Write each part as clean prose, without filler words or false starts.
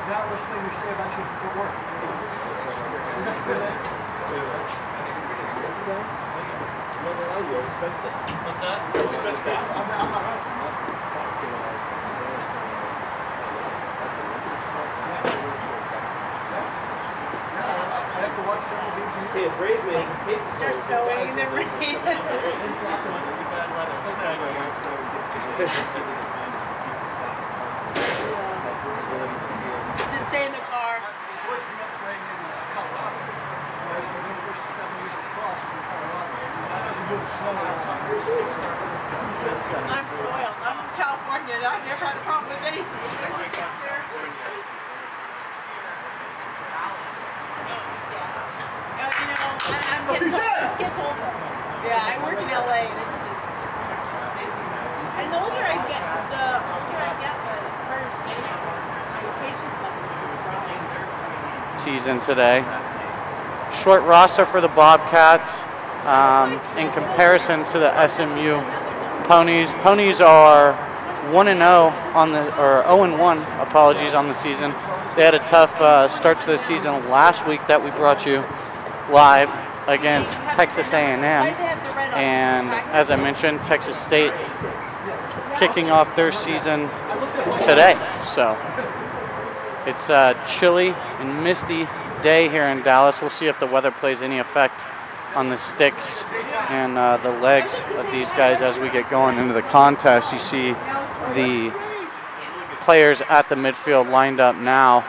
doubtless thing we say about you for work. What's that? I have to watch several games. See, a brave man can take It starts snowing in the rain. Just stay in the car. The boys grew up playing in Colorado. So their first 7 years of cross was in Colorado. As soon as you move snow, I'm spoiled. I'm from California. I've never had a problem with anything. I'm getting old though. Yeah, I work in LA and it's just. And the older I get, the harder it's getting. My patience level is just dropping. Season today. Short roster for the Bobcats in comparison to the SMU Ponies. Ponies are 1-0 on the, or 0-1, apologies, on the season. They had a tough start to the season last week that we brought you live against Texas A&M, and as I mentioned, Texas State kicking off their season today. So it's a chilly and misty day here in Dallas. We'll see if the weather plays any effect on the sticks and the legs of these guys as we get going into the contest. You see the players at the midfield lined up now.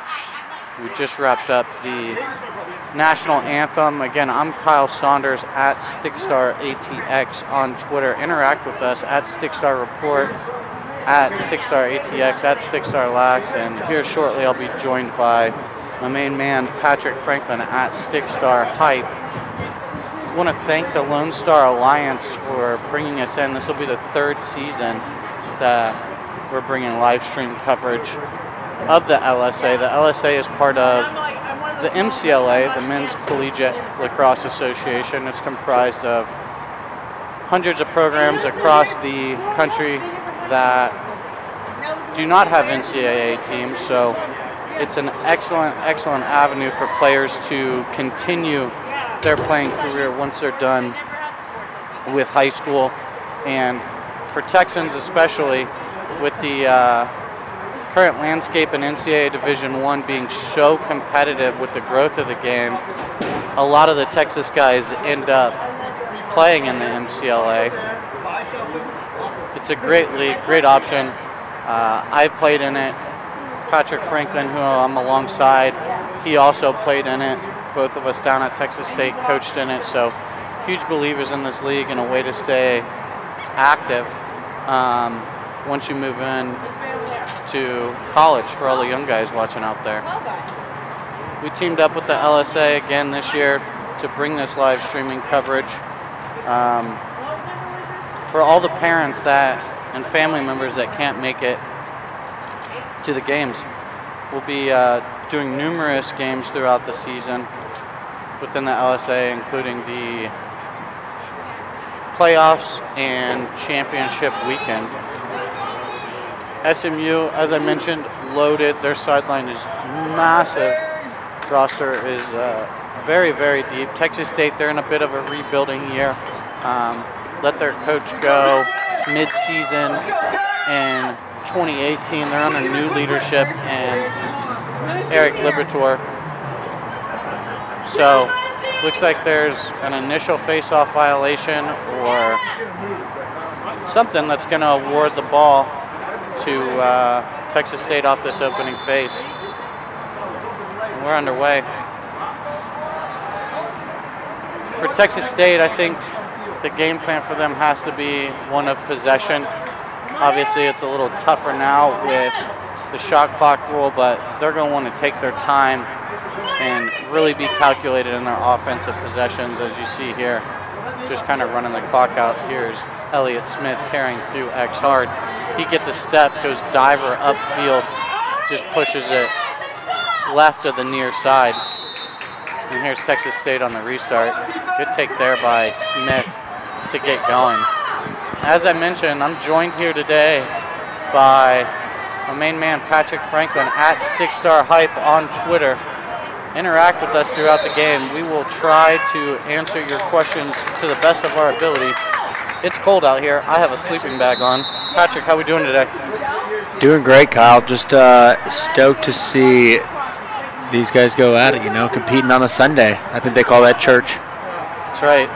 We just wrapped up the national anthem. Again, I'm Kyle Saunders at StickStarATX on Twitter. Interact with us at StickStarReport, at StickStarATX, at StickStarLax, and here shortly I'll be joined by my main man Patrick Franklin at StickStarHype. I want to thank the Lone Star Alliance for bringing us in. This will be the third season that we're bringing live stream coverage of the LSA. The LSA is part of the MCLA, the Men's Collegiate Lacrosse Association. It's comprised of hundreds of programs across the country that do not have NCAA teams, so it's an excellent avenue for players to continue their playing career once they're done with high school. And for Texans especially, with the current landscape in NCAA Division I being so competitive with the growth of the game, a lot of the Texas guys end up playing in the MCLA. It's a great league, great option. I played in it. Patrick Franklin, who I'm alongside, he also played in it. Both of us down at Texas State coached in it, so huge believers in this league and a way to stay active once you move in to college for all the young guys watching out there. We teamed up with the LSA again this year to bring this live streaming coverage for all the parents that and family members that can't make it to the games. We'll be doing numerous games throughout the season within the LSA, including the playoffs and championship weekend. SMU, as I mentioned, loaded. Their sideline is massive. Roster is very, very deep. Texas State, they're in a bit of a rebuilding year. Let their coach go mid-season in 2018. They're under new leadership and Eric Libertor. So looks like there's an initial face-off violation or something that's going to award the ball to Texas State off this opening face. And we're underway. For Texas State, I think the game plan for them has to be one of possession. Obviously, it's a little tougher now with the shot clock rule, but they're going to want to take their time and really be calculated in their offensive possessions, as you see here. Just kind of running the clock out. Here's Elliott Smith carrying through X hard. He gets a step, goes diver upfield, just pushes it left of the near side. And here's Texas State on the restart. Good take there by Smith to get going. As I mentioned, I'm joined here today by My main man, Patrick Franklin, at Stickstar Hype on Twitter. Interact with us throughout the game. We will try to answer your questions to the best of our ability. It's cold out here. I have a sleeping bag on. Patrick, how we doing today? Doing great, Kyle. Just stoked to see these guys go at it, you know, competing on a Sunday. I think they call that church. That's right.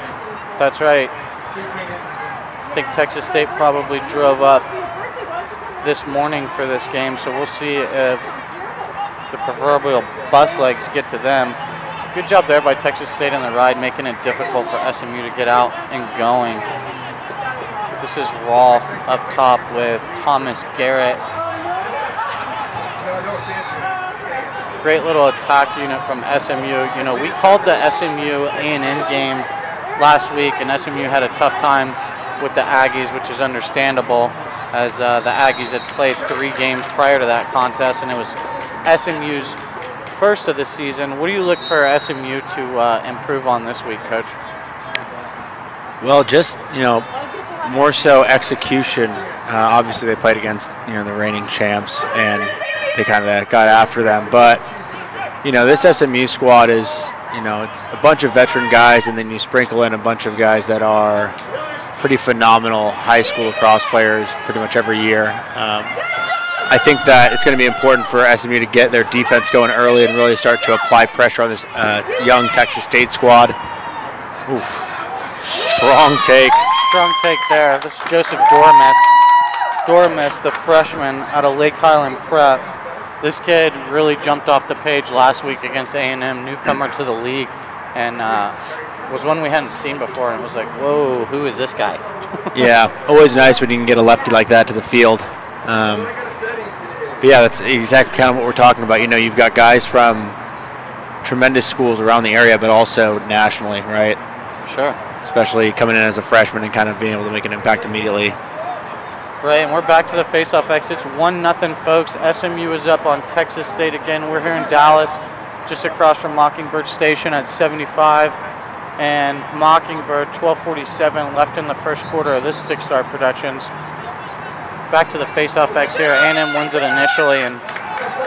That's right. I think Texas State probably drove up this morning for this game, so we'll see if the proverbial bus legs get to them. Good job there by Texas State in the ride, making it difficult for SMU to get out and going. This is Rolfe up top with Thomas Garrett. Great little attack unit from SMU. You know, we called the SMU A&M game last week, and SMU had a tough time with the Aggies, which is understandable, as the Aggies had played 3 games prior to that contest, and it was SMU's first of the season. What do you look for SMU to improve on this week, Coach? Well, just, you know, more so execution. Obviously, they played against, you know, the reigning champs, and they kind of got after them. But, you know, this SMU squad is, you know, it's a bunch of veteran guys, and then you sprinkle in a bunch of guys that are pretty phenomenal high school lacrosse players pretty much every year. I think that it's going to be important for SMU to get their defense going early and really start to apply pressure on this young Texas State squad. Oof. Strong take. Strong take there. This is Joseph Dormus. Dormus, the freshman out of Lake Highland Prep. This kid really jumped off the page last week against A&M, newcomer to the league, and was one we hadn't seen before, and it was like, whoa, who is this guy? Yeah, always nice when you can get a lefty like that to the field. But yeah, that's exactly kind of what we're talking about. You know, you've got guys from tremendous schools around the area, but also nationally, right? Sure. Especially coming in as a freshman and kind of being able to make an impact immediately. Right, and we're back to the face-off X. It's 1-0, folks. SMU is up on Texas State again. We're here in Dallas, just across from Mockingbird Station at 75. And Mockingbird, 12:47 left in the first quarter of this Stickstar Productions. Back to the face-off X here. A&M wins it initially, and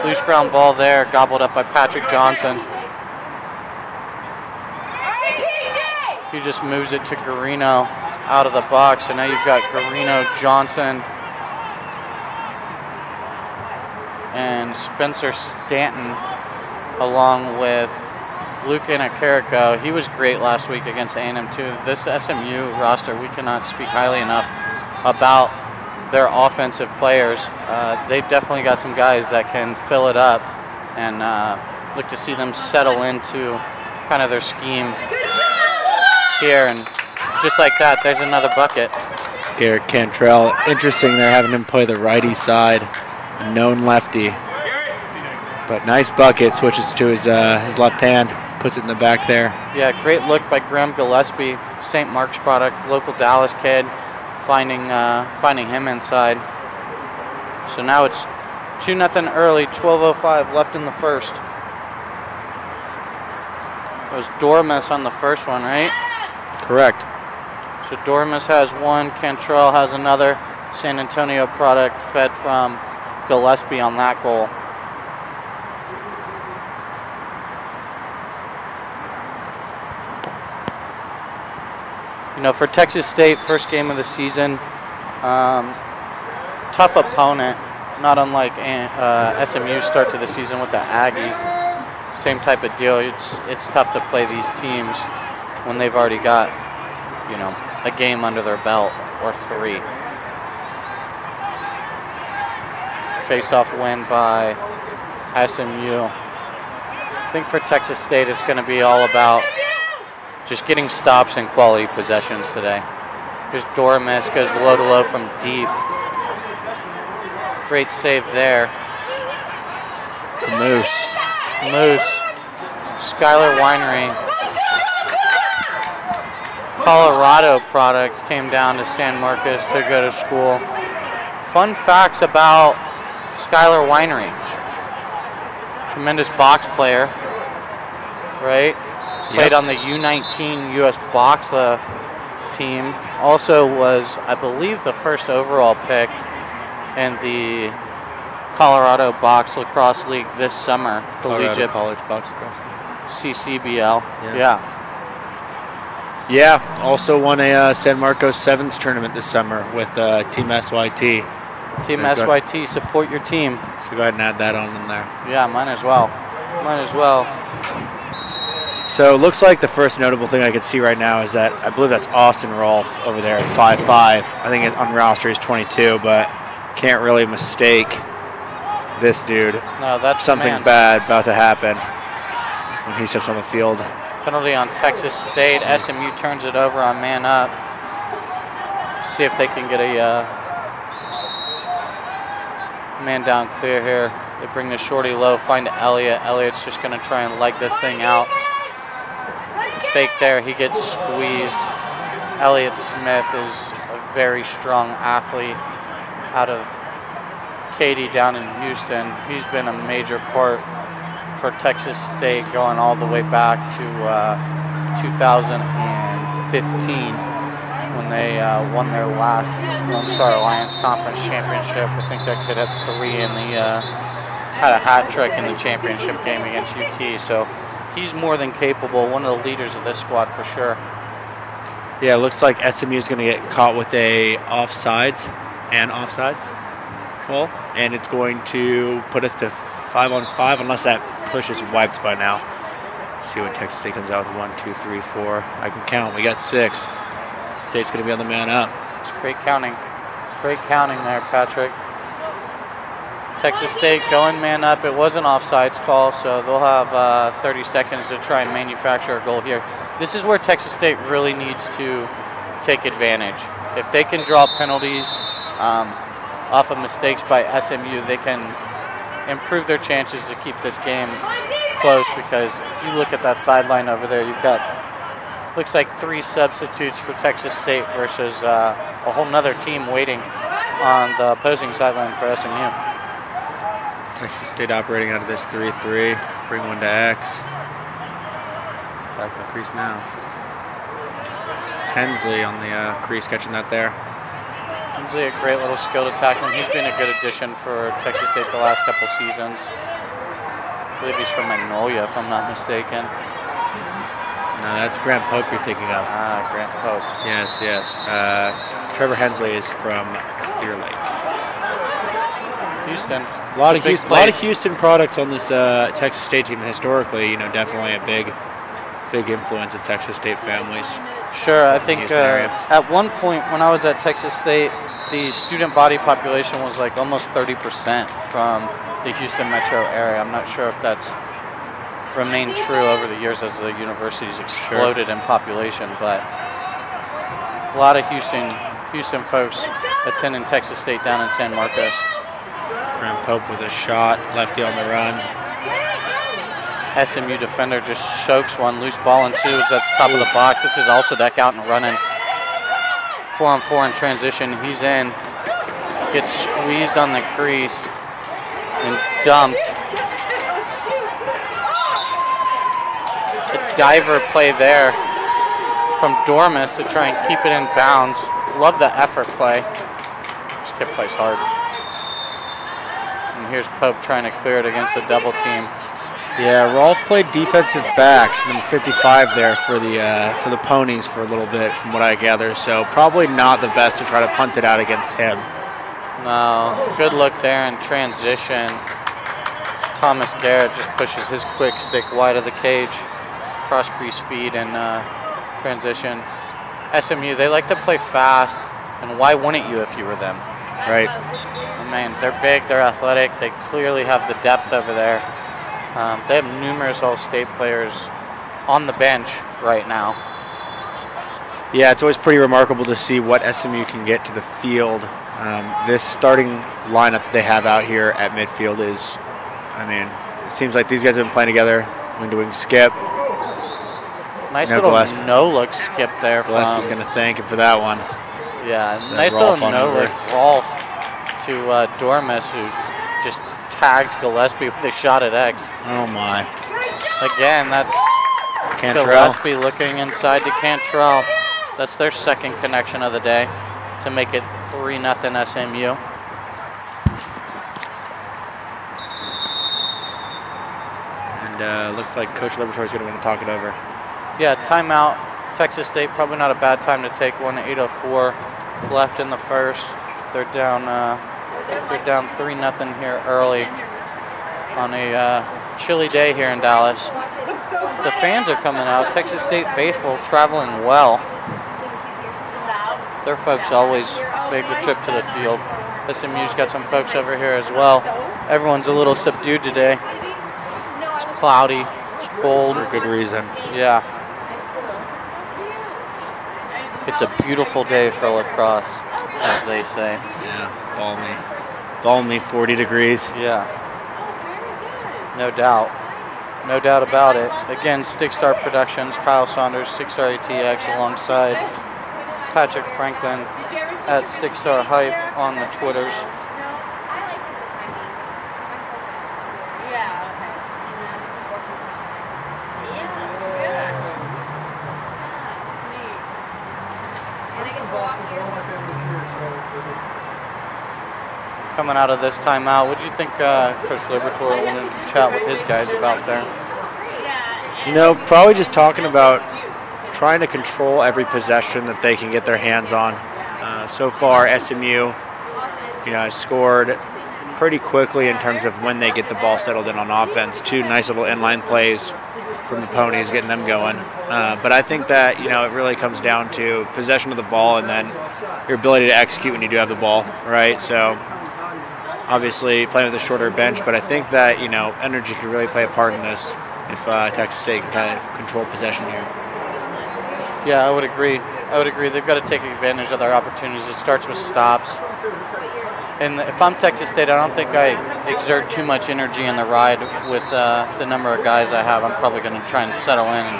loose ground ball there, gobbled up by Patrick Johnson. He just moves it to Garino out of the box, so now you've got Garino, Johnson, and Spencer Stanton, along with Luke Inacarico. He was great last week against A&M too. This SMU roster, we cannot speak highly enough about their offensive players. They definitely got some guys that can fill it up, and look to see them settle into kind of their scheme here. And just like that, there's another bucket. Garrett Cantrell, interesting they're having him play the righty side, a known lefty. But nice bucket, switches to his left hand, puts it in the back there. Yeah, great look by Graham Gillespie, St. Mark's product, local Dallas kid, finding him inside. So now it's 2-0 early, 12:05 left in the first. It was Dormus on the first one, right? Correct. So Dormus has one, Cantrell has another. San Antonio product fed from Gillespie on that goal. You know, for Texas State, first game of the season, tough opponent, not unlike SMU start to the season with the Aggies. Same type of deal. It's tough to play these teams when they've already got, you know, a game under their belt or 3. Face-off win by SMU. I think for Texas State, it's going to be all about just getting stops and quality possessions today. Here's Dormus, goes low to low from deep. Great save there. Moose. Skylar Winery. Colorado product came down to San Marcos to go to school. Fun facts about Skylar Winery. Tremendous box player, right? Played on the U19 U.S. Boxla team. Also was, I believe, the first overall pick in the Colorado Box Lacrosse League this summer. Colorado College Box Lacrosse League. CCBL. Yeah. Yeah, also won a San Marcos Sevens tournament this summer with Team SYT. Team SYT, support your team. So go ahead and add that on in there. Yeah, mine as well. So it looks like the first notable thing I can see right now is that I believe that's Austin Rolfe over there at 5'5". I think on roster he's 22, but can't really mistake this dude. No, that's something bad about to happen when he steps on the field. Penalty on Texas State. SMU turns it over on man up. See if they can get a man down clear here. They bring the shorty low, find Elliott. Elliott's just going to try and leg this thing out. Fake there, he gets squeezed. Elliott Smith is a very strong athlete out of Katy down in Houston. He's been a major part for Texas State going all the way back to 2015 when they won their last Lone Star Alliance Conference Championship. I think that could have 3 in the, had a hat trick in the championship game against UT. So he's more than capable, one of the leaders of this squad for sure. Yeah, it looks like SMU is going to get caught with a offsides call, and it's going to put us to 5-on-5 unless that push is wiped by now. Let's see what Texas State comes out with. 1, 2, 3, 4. I can count. We got 6. State's going to be on the man up. It's great counting. Great counting there, Patrick. Texas State going man up. It was an offsides call, so they'll have 30 seconds to try and manufacture a goal here. This is where Texas State really needs to take advantage. If they can draw penalties off of mistakes by SMU, they can improve their chances to keep this game close, because if you look at that sideline over there, you've got, looks like 3 substitutes for Texas State versus a whole nother team waiting on the opposing sideline for SMU. Texas State operating out of this 3-3. Bring one to X. Back in the crease now. It's Hensley on the crease catching that there. Hensley, a great little skilled attackman. He's been a good addition for Texas State the last couple seasons. I believe he's from Magnolia, if I'm not mistaken. No, that's Grant Pope you're thinking of. Ah, Grant Pope. Yes, yes. Trevor Hensley is from Clear Lake. Houston. A lot of Houston products on this Texas State team. Historically, you know, definitely a big influence of Texas State families. Sure, I think at one point when I was at Texas State, the student body population was like almost 30% from the Houston metro area. I'm not sure if that's remained true over the years as the university's exploded in population, but a lot of Houston folks attending Texas State down in San Marcos. Grant Pope with a shot, lefty on the run. SMU defender just soaks one. Loose ball ensues at the top of the box. This is also deck out and running. 4-on-4 in transition. He's in. Gets squeezed on the crease and dumped. A diver play there from Dormus to try and keep it in bounds. Love the effort play. This kid plays hard. And here's Pope trying to clear it against the double team. Yeah, Rolfe played defensive back, number 55 there for the Ponies for a little bit, from what I gather. So probably not the best to try to punt it out against him. No, good look there in transition. As Thomas Garrett just pushes his quick stick wide of the cage, cross crease feed and transition. SMU, they like to play fast, and why wouldn't you if you were them? Right. I mean, they're big, they're athletic, they clearly have the depth over there. They have numerous All-State players on the bench right now. Yeah, it's always pretty remarkable to see what SMU can get to the field. This starting lineup that they have out here at midfield is, I mean, it seems like these guys have been playing together when doing skip. Nice little no-look skip there. Gillespie's going to thank him for that one. Yeah, nice little no-look Rolfe to Dormus, who just tags Gillespie with a shot at X. Oh my. Again, that's Cantrell. Gillespie looking inside to Cantrell. That's their second connection of the day to make it 3-0 SMU. looks like Coach Liberatore's going to want to talk it over. Yeah, timeout. Texas State, probably not a bad time to take one. 8:04 left in the first. They're down 3-0 here early on a chilly day here in Dallas. The fans are coming out. Texas State faithful traveling well. Their folks always make the trip to the field. SMU's got some folks over here as well. Everyone's a little subdued today. It's cloudy. It's cold. For good reason. Yeah. It's a beautiful day for lacrosse, as they say. Yeah, balmy 40 degrees. Yeah. No doubt. No doubt about it. Again, Stickstar Productions, Kyle Saunders, Stickstar ATX, alongside Patrick Franklin at Stickstar Hype on the Twitters. Coming out of this timeout, what do you think Coach Liberatore wanted to chat with his guys about there? You know, probably just talking about trying to control every possession that they can get their hands on. So far, SMU, has scored pretty quickly in terms of when they get the ball settled in on offense. 2 nice little inline plays from the Ponies, getting them going. But I think that, it really comes down to possession of the ball and then your ability to execute when you do have the ball, right? So obviously playing with a shorter bench, but I think that, energy could really play a part in this if Texas State can kind of control possession here. Yeah, I would agree. They've got to take advantage of their opportunities. It starts with stops. And if I'm Texas State, I don't think I exert too much energy in the ride with the number of guys I have. I'm probably going to try and settle in and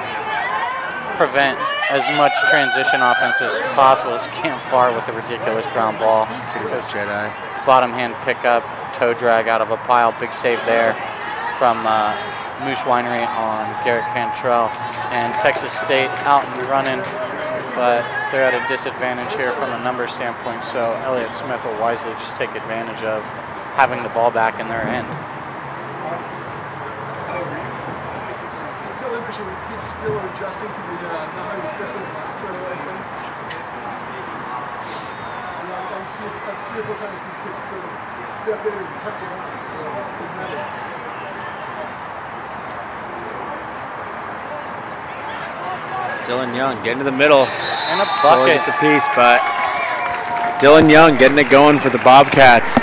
prevent as much transition offense as possible. It's Camp Far with a ridiculous ground ball. He's a Jedi. Bottom hand pickup, toe drag out of a pile. Big save there from Moose Winery on Garrett Cantrell. And Texas State out and running, but they're at a disadvantage here from a number standpoint, so Elliott Smith will wisely just take advantage of having the ball back in their end. It's so interesting when kids still are adjusting to the not having to step in and turn away thing. I see it's like 3 or 4 times these kids sort of step in and test the line. So it's never. Dylan Young getting to the middle. And a bucket. It's a piece, but Dylan Young getting it going for the Bobcats.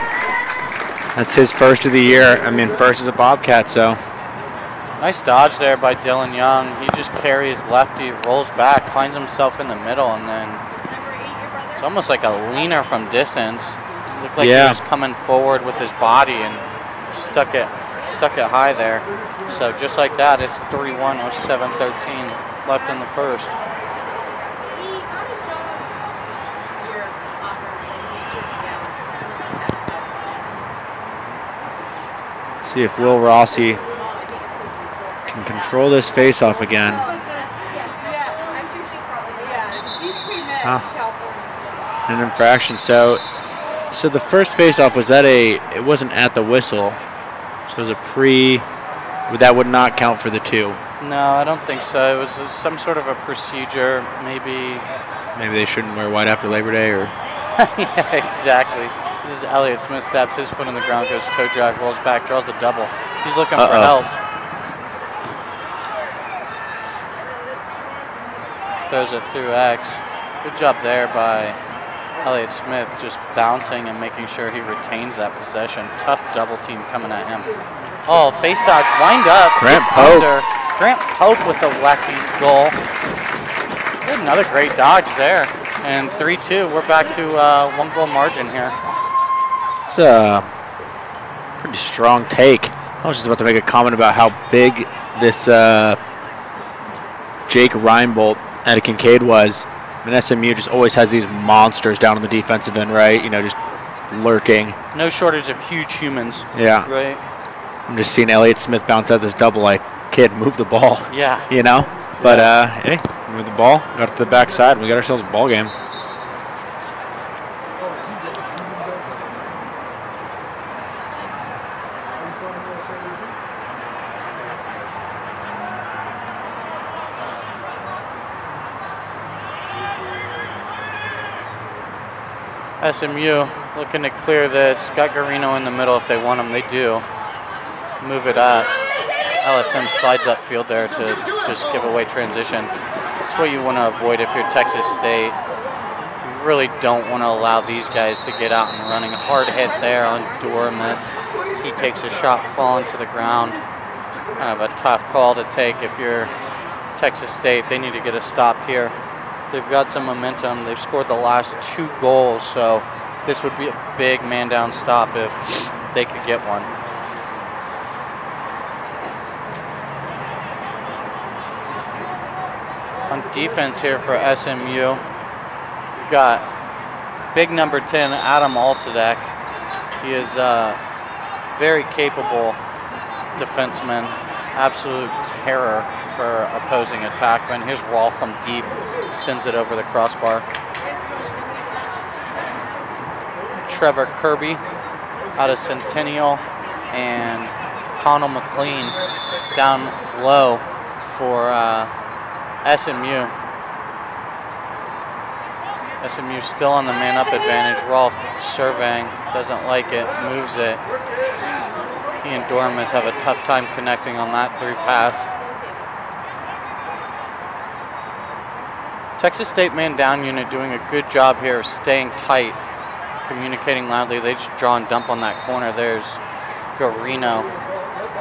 That's his first of the year. First as a Bobcat, so. Nice dodge there by Dylan Young. He just carries lefty, rolls back, finds himself in the middle, and then it's almost like a leaner from distance. Looked like he was coming forward with his body and stuck it high there. So just like that, it's 3-1 with 7:13 left in the first. See if Will Rossi can control this face-off again. An infraction. So the first face-off was it wasn't at the whistle. So it was a that would not count for the 2. No, I don't think so. It was some sort of a procedure, maybe. Maybe they shouldn't wear white after Labor Day, or. Yeah, exactly. This is Elliott Smith, steps his foot on the ground, goes toe drag, rolls back, draws a double. He's looking for help. Throws it through X. Good job there by Elliott Smith, just bouncing and making sure he retains that possession. Tough double team coming at him. Oh, face dodge, wind up. Grant Pope. Grant Pope with the lefty goal. Another great dodge there. And 3-2, we're back to 1-goal margin here. It's a pretty strong take. I was just about to make a comment about how big this Jake Reinbolt at Kincaid was. SMU just always has these monsters down on the defensive end, right? Just lurking. No shortage of huge humans. Yeah. Right. I'm just seeing Elliott Smith bounce out this double like, kid, move the ball. Yeah. But, hey, move the ball, got to the backside, we got ourselves a ball game. SMU looking to clear this. Got Garino in the middle if they want him. They do. Move it up. LSM slides upfield there to just give away transition. That's what you want to avoid if you're Texas State. You really don't want to allow these guys to get out and running. Hard hit there on Dormus. He takes a shot falling to the ground. Kind of a tough call to take if you're Texas State. They need to get a stop here. They've got some momentum. They've scored the last 2 goals, so this would be a big man down stop if they could get one. On defense here for SMU, we've got big number 10, Adam Alsadek. He is a very capable defenseman, absolute terror for opposing attackmen. Here's Rawl from deep, sends it over the crossbar. Trevor Kirby out of Centennial, and Connell McLean down low for SMU. SMU still on the man-up advantage. Rawl surveying, doesn't like it, moves it. He and Dormus have a tough time connecting on that 3 pass. Texas State man down unit doing a good job here of staying tight, communicating loudly. They just draw and dump on that corner. There's Garino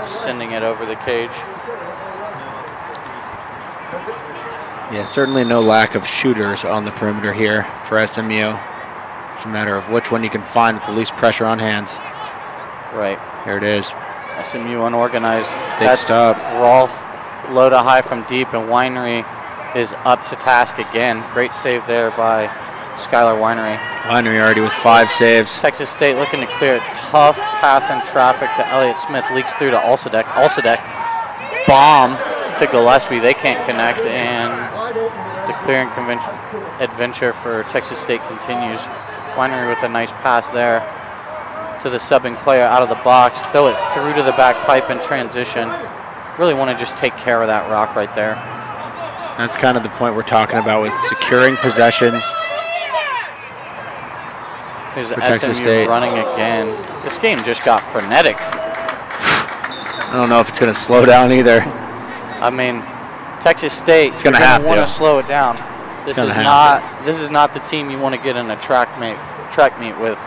sending it over the cage. Yeah, certainly no lack of shooters on the perimeter here for SMU. It's a matter of which one you can find with the least pressure on hands. Right. Here it is. SMU unorganized. Big stop. Rolf low to high from deep, and Winery is up to task again. Great save there by Skylar Winery. Winery already with 5 saves. Texas State looking to clear it. Tough pass in traffic to Elliott Smith. Leaks through to Alsadek. Alsadek bomb to Gillespie. They can't connect, and the clearing adventure for Texas State continues. Winery with a nice pass there to the subbing player out of the box. Throw it through to the back pipe in transition. Really want to just take care of that rock right there. That's kind of the point we're talking about with securing possessions. There's for Texas SMU State running again. This game just got frenetic. I don't know if it's going to slow down either. I mean, Texas State, it's going to have want to slow it down. This is not the team you want to get in a track meet with.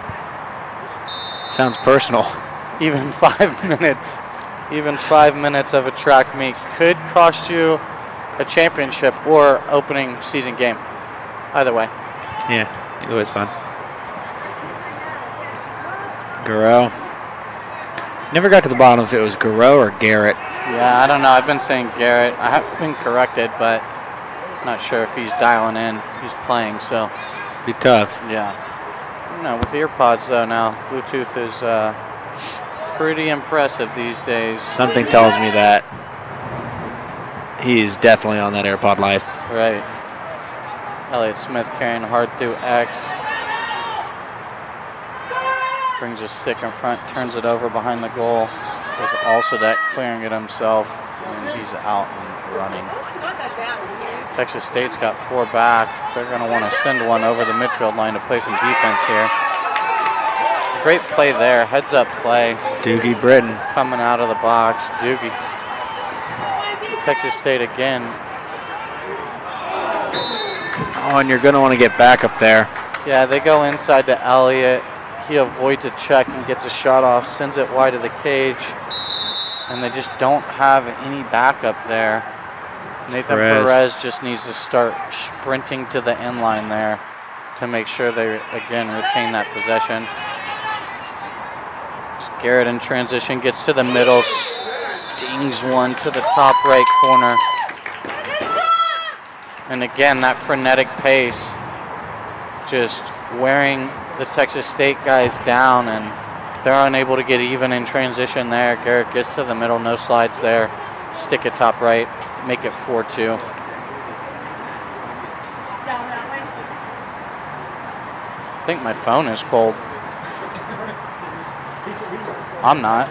Sounds personal. Even 5 minutes, even 5 minutes of a track meet could cost you a championship or opening season game. Either way. Yeah, either way is fun. Garreau. Never got to the bottom if it was Garreau or Garrett. Yeah, I don't know. I've been saying Garrett. I have been corrected, but not sure if he's dialing in. He's playing, so. Be tough. Yeah. No, with earpods though now, Bluetooth is pretty impressive these days. Something tells me that he's definitely on that AirPod Life. Right. Elliott Smith carrying hard through X. Brings a stick in front, turns it over behind the goal. There's also that clearing it himself, and he's out and running. Texas State's got 4 back. They're going to want to send one over the midfield line to play some defense here. Great play there, heads up play. Doogie Britton coming out of the box. Doogie. Texas State again. Oh, and you're going to want to get back up there. Yeah, they go inside to Elliott. He avoids a check and gets a shot off, sends it wide of the cage, and they just don't have any backup there. Nathan Perez just needs to start sprinting to the end line there to make sure they, again, retain that possession. Garrett in transition, gets to the middle, stings one to the top right corner. And again, that frenetic pace just wearing the Texas State guys down, and they're unable to get even in transition there. Garrett gets to the middle, no slides there. Stick it top right, make it 4-2. I think my phone is cold. I'm not.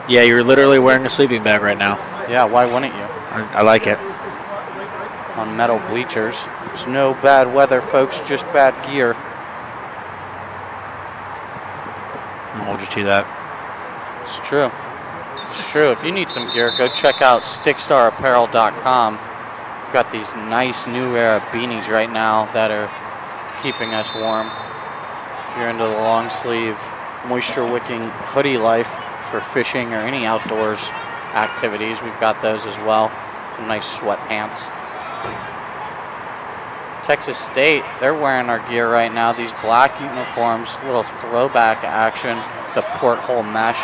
Yeah, you're literally wearing a sleeping bag right now. Yeah, why wouldn't you? I like it. On metal bleachers. There's no bad weather, folks, just bad gear. I'll hold you to that. It's true. It's true. If you need some gear, go check out stickstarapparel.com. We've got these nice new era beanies right now that are keeping us warm. If you're into the long sleeve, moisture wicking hoodie life for fishing or any outdoors activities, we've got those as well. Some nice sweatpants. Texas State, they're wearing our gear right now. These black uniforms, little throwback action, the porthole mesh.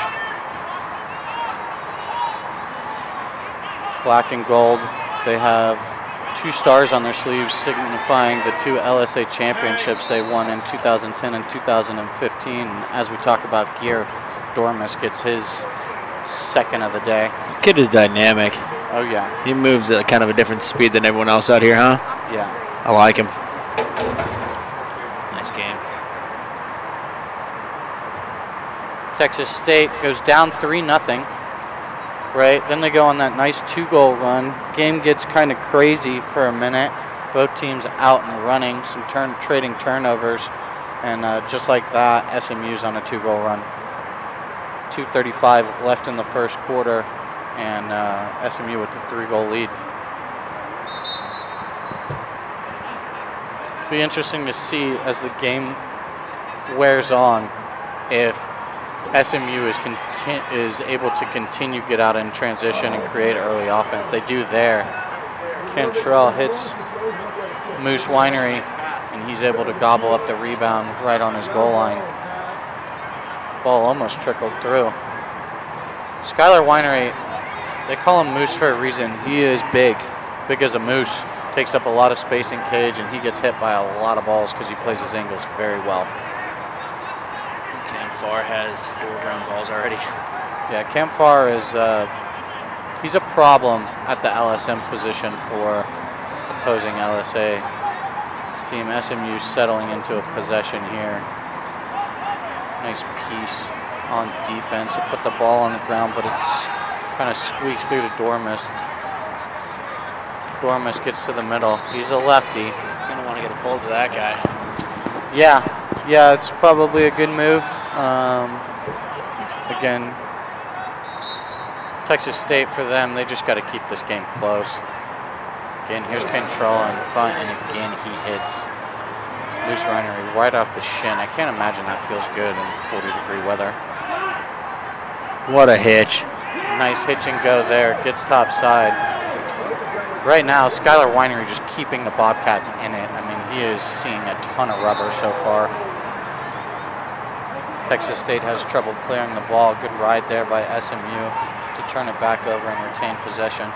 Black and gold. They have 2 stars on their sleeves signifying the 2 LSA championships they won in 2010 and 2015. And as we talk about gear, Dormus gets his second of the day. Kid is dynamic. Oh yeah. He moves at kind of a different speed than everyone else out here, huh? Yeah. I like him. Nice game. Texas State goes down 3-0. Right, then they go on that nice 2-goal run. Game gets kind of crazy for a minute. Both teams out and running, some trading turnovers, and just like that, SMU's on a 2-goal run. 2:35 left in the first quarter, and SMU with the 3-goal lead. It'll be interesting to see as the game wears on if SMU is able to continue get out in transition and create early offense. They do there. Cantrell hits Moose Winery, and he's able to gobble up the rebound right on his goal line. Ball almost trickled through. Skylar Winery, they call him Moose for a reason. He is big as a moose. Takes up a lot of space in cage, and he gets hit by a lot of balls because he plays his angles very well. Farr has 4 ground balls already. Yeah, Cam Farr is he's a problem at the LSM position for opposing LSA team. SMU settling into a possession here. Nice piece on defense. They put the ball on the ground, but it's kind of squeaks through to Dormus. Dormus gets to the middle. He's a lefty. Gonna want to get a pull to that guy. Yeah, it's probably a good move. Again, Texas State for them, they just got to keep this game close. Again, here's Cantrell in front, and again he hits Moose Winery right off the shin. I can't imagine that feels good in 40-degree weather. What a hitch. Nice hitch and go there, gets top side. Right now, Skylar Winery just keeping the Bobcats in it. I mean, he is seeing a ton of rubber so far. Texas State has trouble clearing the ball. Good ride there by SMU to turn it back over and retain possession.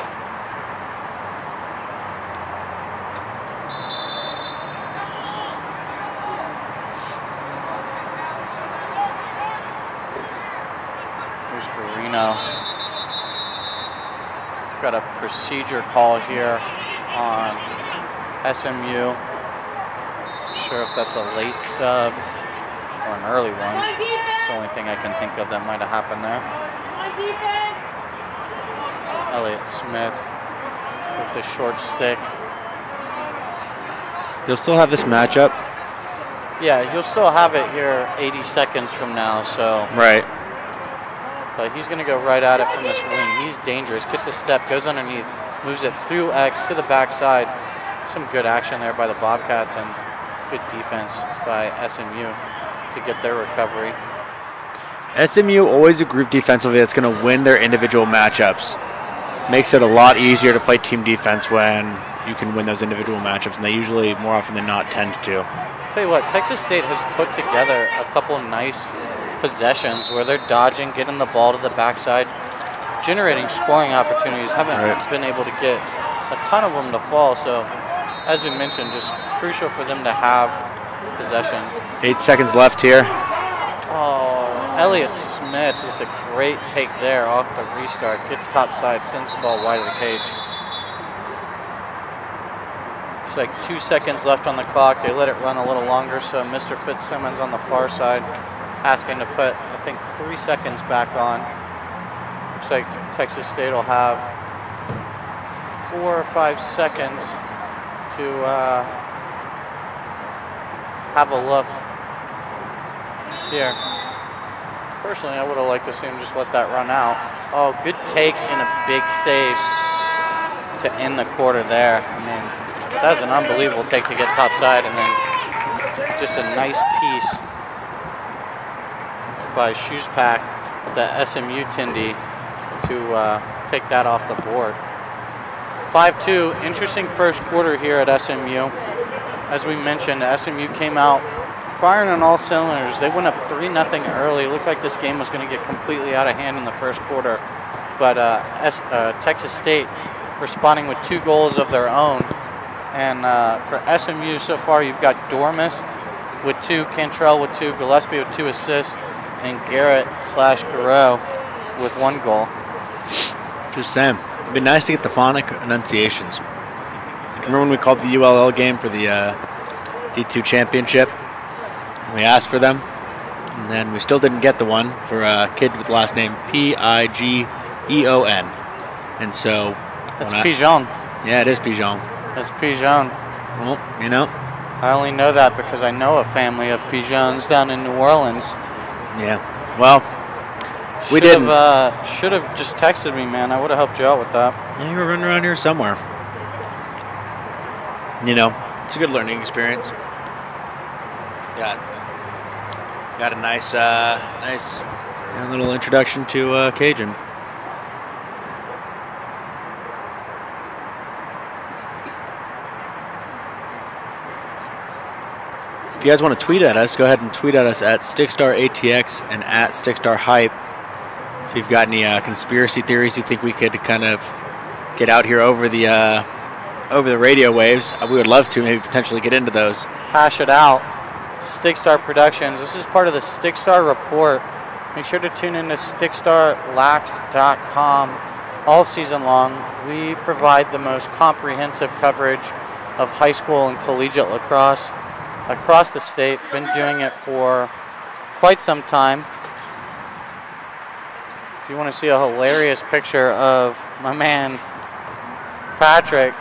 Here's Garino. Got a procedure call here on SMU. Not sure if that's a late sub or an early one. It's the only thing I can think of that might have happened there. Elliott Smith with the short stick. You'll still have this matchup? Yeah, you'll still have it here 80 seconds from now, so. Right. But he's going to go right at it from this wing. He's dangerous. Gets a step, goes underneath, moves it through X to the backside. Some good action there by the Bobcats and good defense by SMU to get their recovery. SMU always a group defensively that's going to win their individual matchups. Makes it a lot easier to play team defense when you can win those individual matchups, and they usually, more often than not, tend to. Tell you what, Texas State has put together a couple nice possessions where they're dodging, getting the ball to the backside, generating scoring opportunities. Haven't been able to get a ton of them to fall, so as we mentioned, just crucial for them to have possession. 8 seconds left here. Oh, Elliott Smith with a great take there off the restart. Gets topside, sends the ball wide of the cage. It's like 2 seconds left on the clock. They let it run a little longer, so Mr. Fitzsimmons on the far side asking to put, I think, 3 seconds back on. Looks like Texas State will have 4 or 5 seconds to have a look here. Personally, I would have liked to see him just let that run out. Oh, good take and a big save to end the quarter there. I mean, that's an unbelievable take to get topside, and then just a nice piece by Shoespack, the SMU Tindy, to take that off the board. 5-2, interesting first quarter here at SMU. As we mentioned, SMU came out firing on all cylinders. They went up 3-0 early. It looked like this game was going to get completely out of hand in the first quarter, but Texas State responding with 2 goals of their own. And for SMU so far, you've got Dormus with 2, Cantrell with 2, Gillespie with 2 assists, and Garrett/Garreau with 1 goal. Just saying, it'd be nice to get the phonic enunciations. Remember when we called the ULL game for the D2 championship? We asked for them, and then we still didn't get the one for a kid with the last name Pigeon. And so... That's Pigeon. Yeah, it is Pigeon. That's Pigeon. Well, you know. I only know that because I know a family of Pigeons down in New Orleans. Yeah. Well, we didn't. Should have just texted me, man. I would have helped you out with that. Yeah, you were running around here somewhere. You know, it's a good learning experience. Got a nice little introduction to Cajun. If you guys want to tweet at us, go ahead and tweet at us at StickStarATX and at StickStarHype. If you've got any conspiracy theories you think we could kind of get out here over the radio waves, we would love to maybe potentially get into those. Hash it out. Stickstar Productions. This is part of the Stickstar Report. Make sure to tune in to stickstarlax.com all season long. We provide the most comprehensive coverage of high school and collegiate lacrosse across the state. Been doing it for quite some time. If you want to see a hilarious picture of my man Patrick,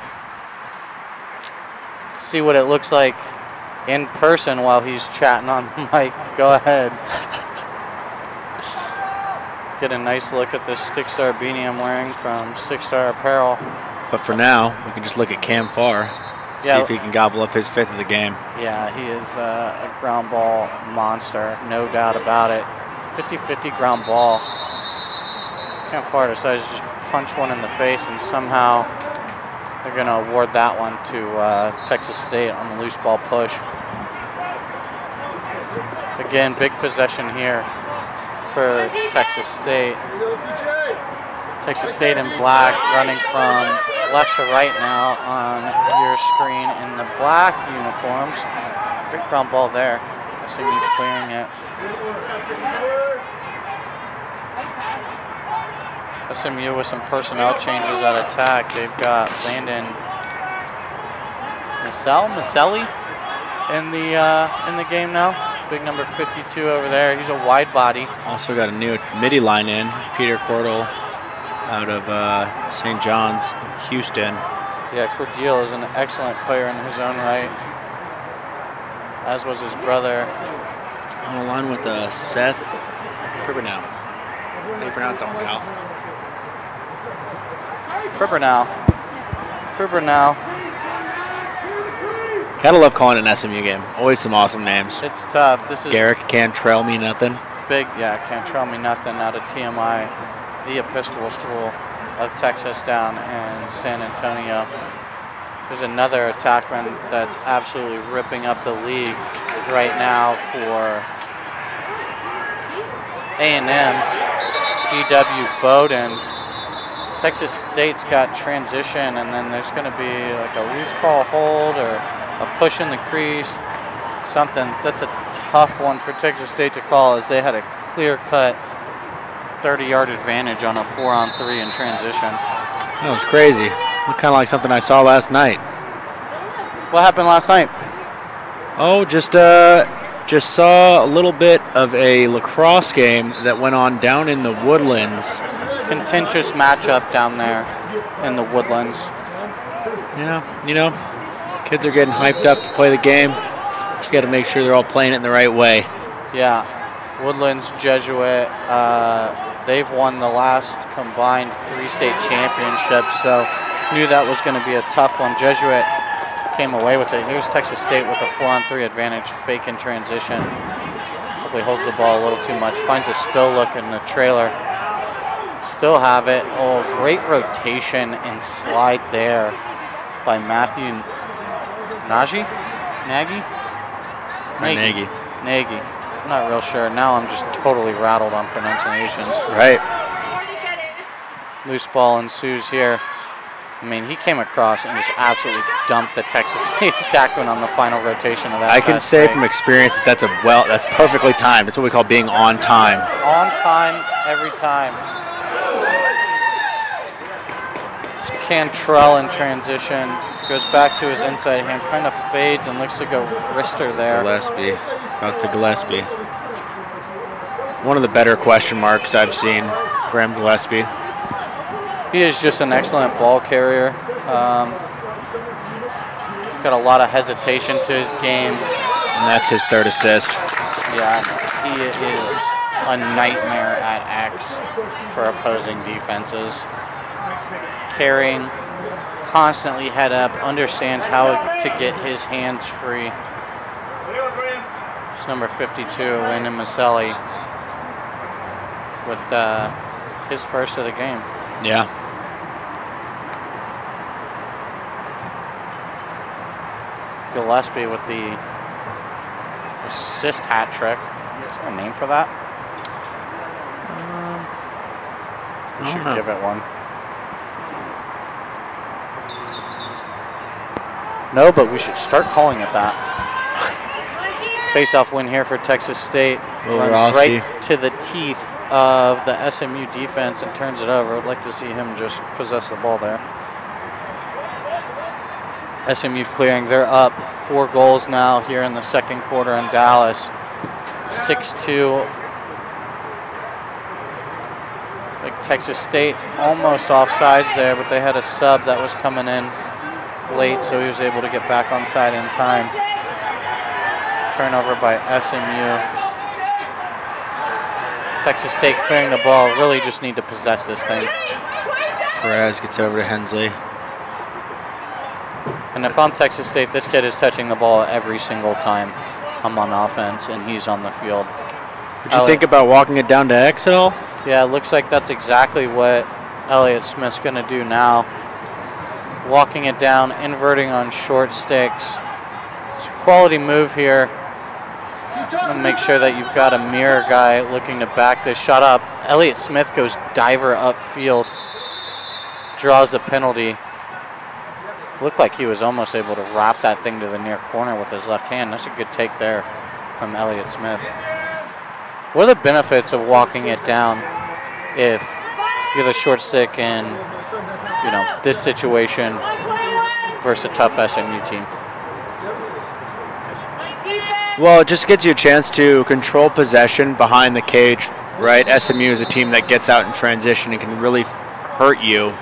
see what it looks like in person while he's chatting on the mic, go ahead. Get a nice look at this Stickstar beanie I'm wearing from Stickstar Apparel. But for now, we can just look at Cam Farr. See if he can gobble up his 5th of the game. Yeah, he is a ground ball monster, no doubt about it. 50-50 ground ball. Cam Farr decides to just punch one in the face, and somehow they're going to award that one to Texas State on the loose ball push. Again, big possession here for Texas State. Texas State in black, running from left to right now on your screen in the black uniforms. Great ground ball there. SMU clearing it. SMU with some personnel changes at attack. They've got Landon Maselli in the game now. Big number 52 over there. He's a wide body. Also got a new midi line in. Peter Cordell out of St. John's, Houston. Yeah, Cordell is an excellent player in his own right, as was his brother. On a line with Seth Pribernau. How do you pronounce that one, Kyle? Pribernau. Gotta love calling an SMU game. Always some awesome names. It's tough. This is Garrick Cantrell Me Nothing. Big, yeah, Cantrell Me Nothing out of TMI, the Episcopal School of Texas down in San Antonio. There's another attackman that's absolutely ripping up the league right now for A&M, GW Bowden. Texas State's got transition, and then there's going to be like a loose call hold or a push in the crease, something. That's a tough one for Texas State to call, as they had a clear-cut 30-yard advantage on a 4-on-3 in transition. That was crazy. Looked kind of like something I saw last night. What happened last night? Oh, just saw a little bit of a lacrosse game that went on down in the Woodlands. Contentious matchup down there in the Woodlands. Yeah, you know, kids are getting hyped up to play the game. Just got to make sure they're all playing it in the right way. Yeah. Woodlands, Jesuit, they've won the last combined 3 state championships, so knew that was going to be a tough one. Jesuit came away with it. Here's Texas State with a 4-on-3 advantage, fake in transition. Probably holds the ball a little too much, finds a spill look in the trailer. Still have it. Oh, great rotation and slide there by Matthew Nagy? I'm not real sure. Now I'm just totally rattled on pronunciations. Right. Loose ball ensues here. I mean, he came across and just absolutely dumped the Texas State attackman on the final rotation of that. I can say from experience that that's perfectly timed. That's what we call being on time. On time, every time. It's Cantrell in transition. Goes back to his inside hand, kind of fades and looks like a wrister there. Gillespie, out to Gillespie. One of the better question marks I've seen, Graham Gillespie. He is just an excellent ball carrier. Got a lot of hesitation to his game. And that's his 3rd assist. Yeah, he is a nightmare at X for opposing defenses. Carrying, constantly head up, understands how to get his hands free. It's number 52, Landon Maselli, with his first of the game. Yeah. Gillespie with the assist hat trick. Is there a name for that? We should give it one. No, but we should start calling it that. Face-off win here for Texas State. Runs right to the teeth of the SMU defense and turns it over. I'd like to see him just possess the ball there. SMU clearing. They're up 4 goals now here in the 2nd quarter in Dallas. 6-2. Like Texas State almost offsides there, but they had a sub that was coming in late, so he was able to get back on side in time. Turnover by SMU. Texas State clearing the ball. Really just need to possess this thing. Perez gets over to Hensley. And if I'm Texas State, this kid is touching the ball every single time I'm on offense and he's on the field. Did you think about walking it down to X at all? Yeah, it looks like that's exactly what Elliott Smith's going to do now. Walking it down, inverting on short sticks. It's a quality move here. And make sure that you've got a mirror guy looking to back this shot up. Elliott Smith goes diver upfield, draws a penalty. Looked like he was almost able to wrap that thing to the near corner with his left hand. That's a good take there from Elliott Smith. What are the benefits of walking it down if you have a short stick in, you know, this situation versus a tough SMU team? Well, it just gives you a chance to control possession behind the cage, right? SMU is a team that gets out in transition and can really hurt you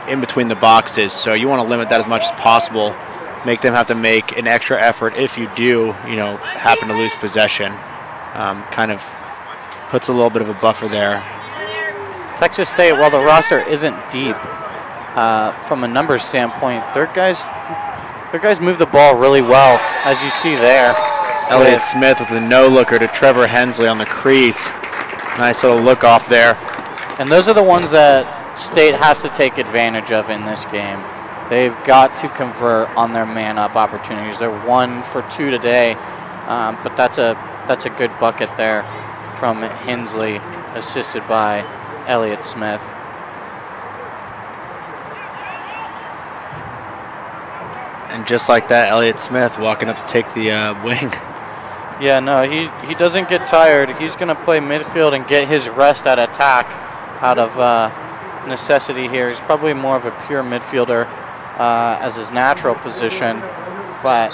in between the boxes. So you want to limit that as much as possible. Make them have to make an extra effort if you do, you know, happen to lose possession. Kind of puts a little bit of a buffer there. Texas State, while the roster isn't deep, from a numbers standpoint, their guys move the ball really well, as you see there. Elliott Smith with a no-looker to Trevor Hensley on the crease. Nice little look off there. And those are the ones that State has to take advantage of in this game. They've got to convert on their man-up opportunities. They're 1 for 2 today, but that's a good bucket there from Hensley, assisted by Elliott Smith. And just like that, Elliott Smith walking up to take the wing. Yeah, no, he doesn't get tired. He's going to play midfield and get his rest at attack out of necessity here. He's probably more of a pure midfielder as his natural position, but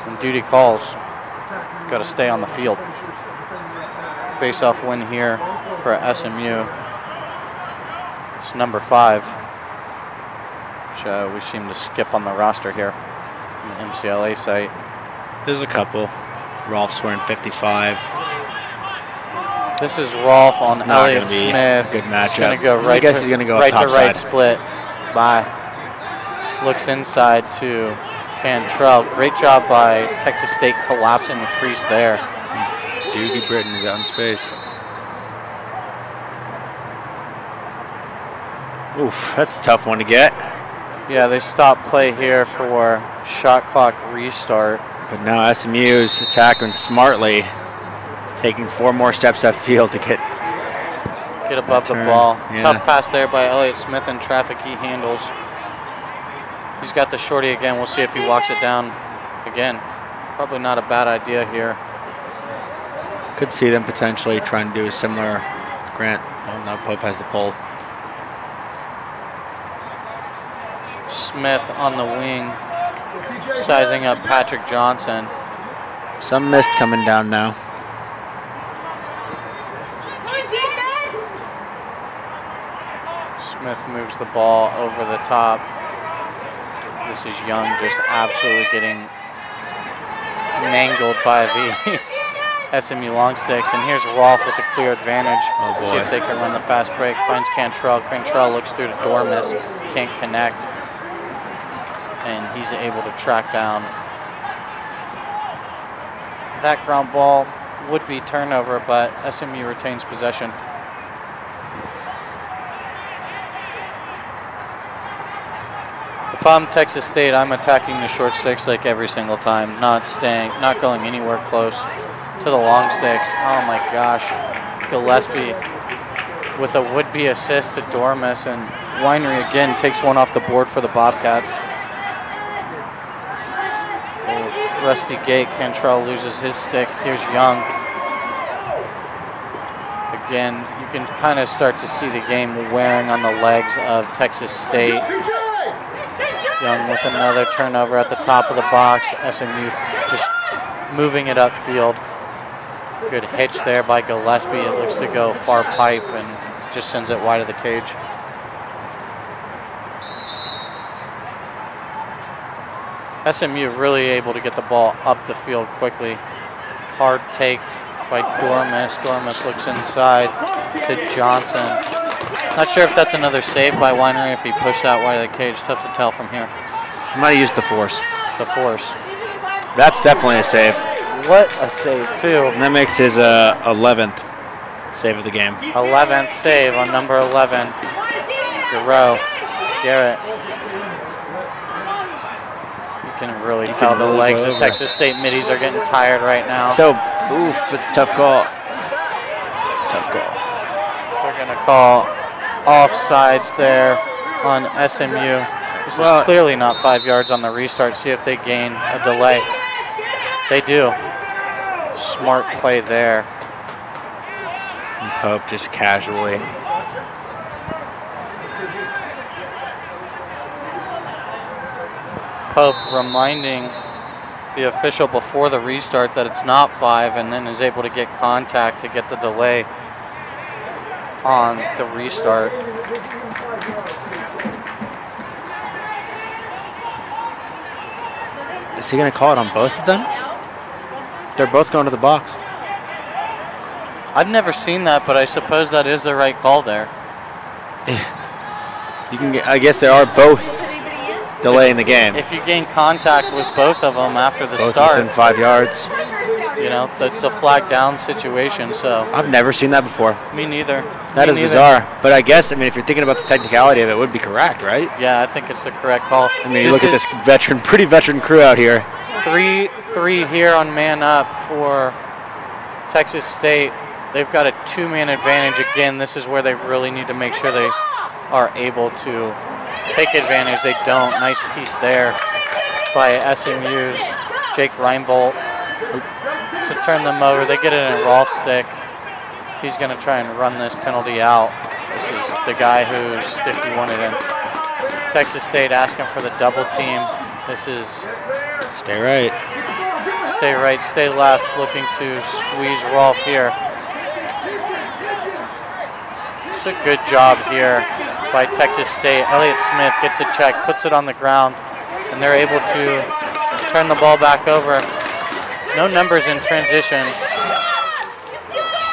when duty calls, got to stay on the field. Face-off win here for SMU. It's number 5, which we seem to skip on the roster here on the MCLA site. There's a couple. Rolf's wearing 55. This is Rolf on It's not Elliott gonna be Smith. a good matchup. He's going to go I right guess to he's gonna go right top to right side. split by. Looks inside to Cantrell. Great job by Texas State collapsing the crease there. Doogie Britton is out in space. Oof, that's a tough one to get. Yeah, they stopped play here for shot clock restart. But now SMU's attacking smartly, taking 4 more steps upfield to get above the turn. ball. Yeah. Tough pass there by Elliott Smith in traffic he handles. He's got the shorty again. We'll see if he walks it down again. Probably not a bad idea here. Could see them potentially trying to do a similar Grant. Oh no, Pope has the pole. Smith on the wing, sizing up Patrick Johnson. Some mist coming down now. Smith moves the ball over the top. This is Young just absolutely getting mangled by the SMU long sticks. And here's Rolf with the clear advantage. Oh boy. See if they can run the fast break. Finds Cantrell. Cantrell looks through to Dormis. Can't connect. And he's able to track down. That ground ball would be turnover, but SMU retains possession. If I'm Texas State, I'm attacking the short sticks like every single time, not going anywhere close to the long sticks. Oh my gosh, Gillespie with a would-be assist to Dormis, and Winery again takes one off the board for the Bobcats. Rusty Gate, Cantrell loses his stick. Here's Young. Again, you can kind of start to see the game wearing on the legs of Texas State. Young with another turnover at the top of the box. SMU just moving it upfield. Good hitch there by Gillespie. It looks to go far pipe and just sends it wide of the cage. SMU really able to get the ball up the field quickly. Hard take by Dormis. Dormis looks inside to Johnson. Not sure if that's another save by Winery if he pushed that wide of the cage. Tough to tell from here. He might have used the force. The force. That's definitely a save. What a save, too. And that makes his 11th save of the game. 11th save on number 11. Garrett. You can really tell the legs of Texas State middies are getting tired right now. So, oof, it's a tough call. It's a tough call. They're going to call offsides there on SMU. This is clearly not 5 yards on the restart. See if they gain a delay. They do. Smart play there. And Pope just casually. Pope reminding the official before the restart that it's not 5, and then is able to get contact to get the delay on the restart. Is he going to call it on both of them? They're both going to the box. I've never seen that, but I suppose that is the right call there. You can get, I guess they are both delaying the game. If you gain contact with both of them after the Both start, within 5 yards. you know, that's a flag down situation, so. I've never seen that before. Me neither. That is bizarre. But I guess, I mean, if you're thinking about the technicality of it, it would be correct, right? Yeah, I think it's the correct call. I mean, you look at this pretty veteran crew out here. 3-3 here on man up for Texas State. They've got a 2-man advantage. Again, this is where they really need to make sure they are able to take advantage. They don't. Nice piece there by SMU's Jake Reinbolt to turn them over. They get it in a Rolf stick. He's going to try and run this penalty out. This is the guy who Stiffy wanted in. Texas State asking for the double team. This is stay right, stay left, looking to squeeze Rolf here. It's a good job here by Texas State. Elliott Smith gets a check, puts it on the ground, and they're able to turn the ball back over. No numbers in transition.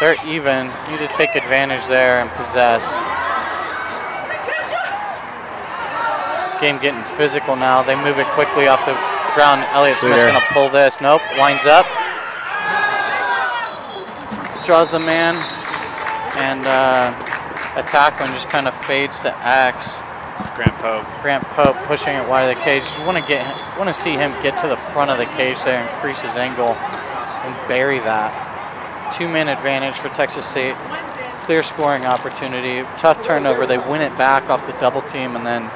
They're even. Need to take advantage there and possess. Game getting physical now. They move it quickly off the ground. Elliott Smith's going to pull this. Nope. Winds up. Draws the man. And attack one just kind of fades to X. It's Grant Pope. Grant Pope pushing it wide of the cage. You want to see him get to the front of the cage there, increase his angle, and bury that. 2-man advantage for Texas State. Clear scoring opportunity. Tough turnover. They win it back off the double team, and then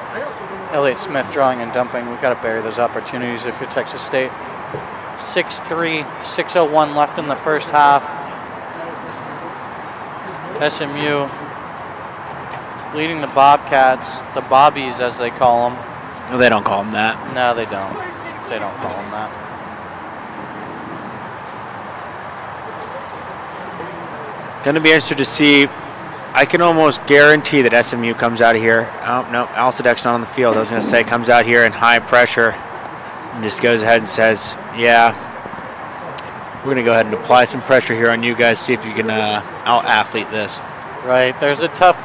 Elliott Smith drawing and dumping. We've got to bury those opportunities if you're Texas State. 6-3, 6:01 left in the first half. SMU leading the Bobcats, the Bobbies as they call them. No, they don't call them that. No, they don't. They don't call them that. Going to be interested to see. I can almost guarantee that SMU comes out of here. Oh, no, Alcidek's not on the field. I was going to say comes out here in high pressure and just goes ahead and says, yeah, we're going to go ahead and apply some pressure here on you guys, see if you can out-athlete this. Right. There's a tough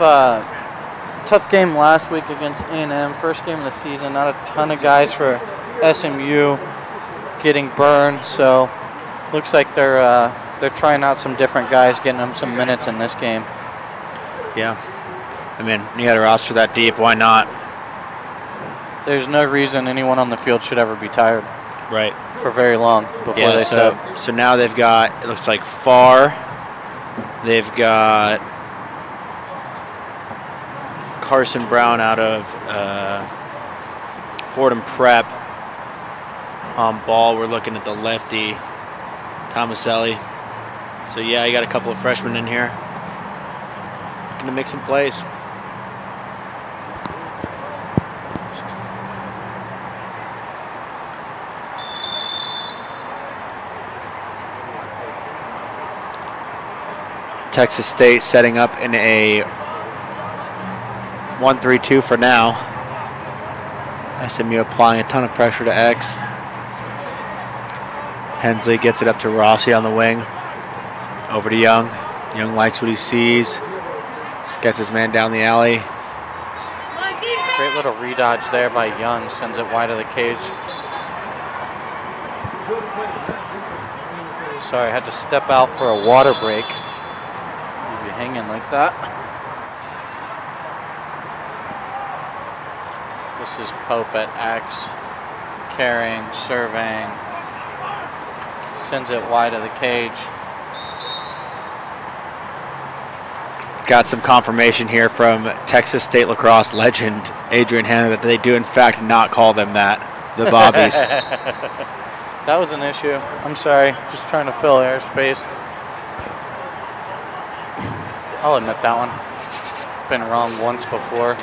game last week against A&M. First game of the season. Not a ton of guys for SMU getting burned. So looks like they're trying out some different guys, getting them some minutes in this game. Yeah. I mean, you had a roster that deep. Why not? There's no reason anyone on the field should ever be tired. Right. For very long before they sub. So now they've got, it looks like Farr. They've got Carson Brown out of Fordham Prep on ball. We're looking at the lefty, Tomaselli. So yeah, you got a couple of freshmen in here looking to make some plays. Texas State setting up in a 1-3-2 for now. SMU applying a ton of pressure to X. Hensley gets it up to Rossi on the wing. Over to Young. Young likes what he sees. Gets his man down the alley. Great little redodge there by Young. Sends it wide of the cage. Sorry, I had to step out for a water break. Leave you hanging like that. This is Pope at X. Carrying, surveying. Sends it wide of the cage. Got some confirmation here from Texas State lacrosse legend Adrian Hanna that they do in fact not call them that, the Bobbies. That was an issue. I'm sorry, just trying to fill airspace. I'll admit that one. Been wrong once before.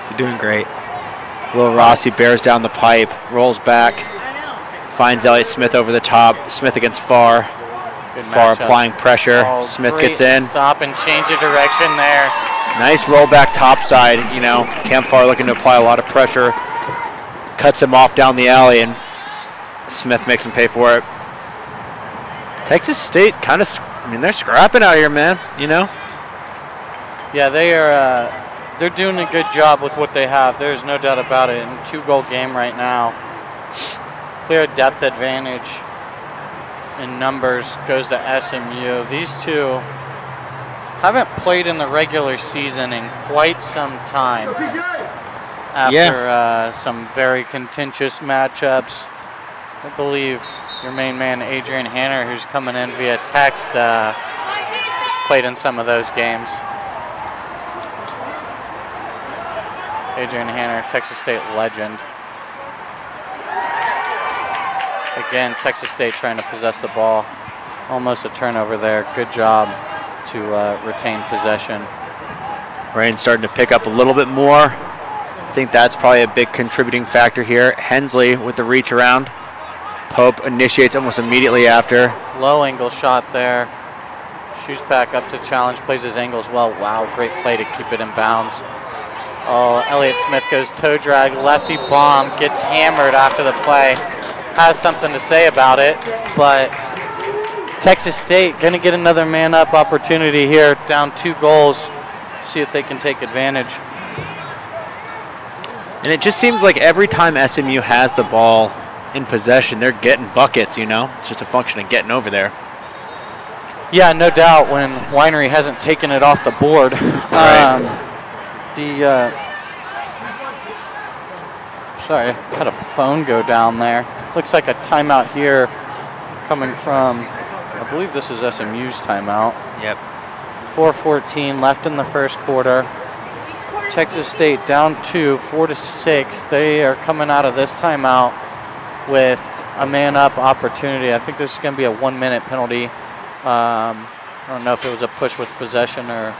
You're doing great. Will Rossi bears down the pipe, rolls back, finds Elliott Smith over the top. Smith against Farr. Farr applying pressure. Smith gets in. Stop and change of direction there. Nice rollback topside. You know, Cam Farr looking to apply a lot of pressure. Cuts him off down the alley, and Smith makes him pay for it. Texas State kind of, I mean, they're scrapping out here, man. You know. Yeah, they are. They're doing a good job with what they have. There's no doubt about it. In a 2-goal game right now. Clear depth advantage in numbers goes to SMU. These two haven't played in the regular season in quite some time. After some very contentious matchups. I believe your main man, Adrian Hanner, who's coming in via text, played in some of those games. Adrian Hanner, Texas State legend. Again, Texas State trying to possess the ball. Almost a turnover there. Good job to retain possession. Rain's starting to pick up a little bit more. I think that's probably a big contributing factor here. Hensley with the reach around. Pope initiates almost immediately after. Low angle shot there. Shoots back up to challenge, plays his angles well. Wow, great play to keep it in bounds. Oh, Elliott Smith goes toe drag, lefty bomb, gets hammered after the play. Has something to say about it, but Texas State going to get another man-up opportunity here, down 2 goals. See if they can take advantage. And it just seems like every time SMU has the ball in possession, they're getting buckets, you know? It's just a function of getting over there. Yeah, no doubt when Winery hasn't taken it off the board. Right. Sorry, had a phone go down there. Looks like a timeout here coming from, I believe this is SMU's timeout. Yep. 4:14 left in the first quarter. Texas State down 2, 4-6. They are coming out of this timeout with a man-up opportunity. I think this is going to be a 1-minute penalty. I don't know if it was a push with possession or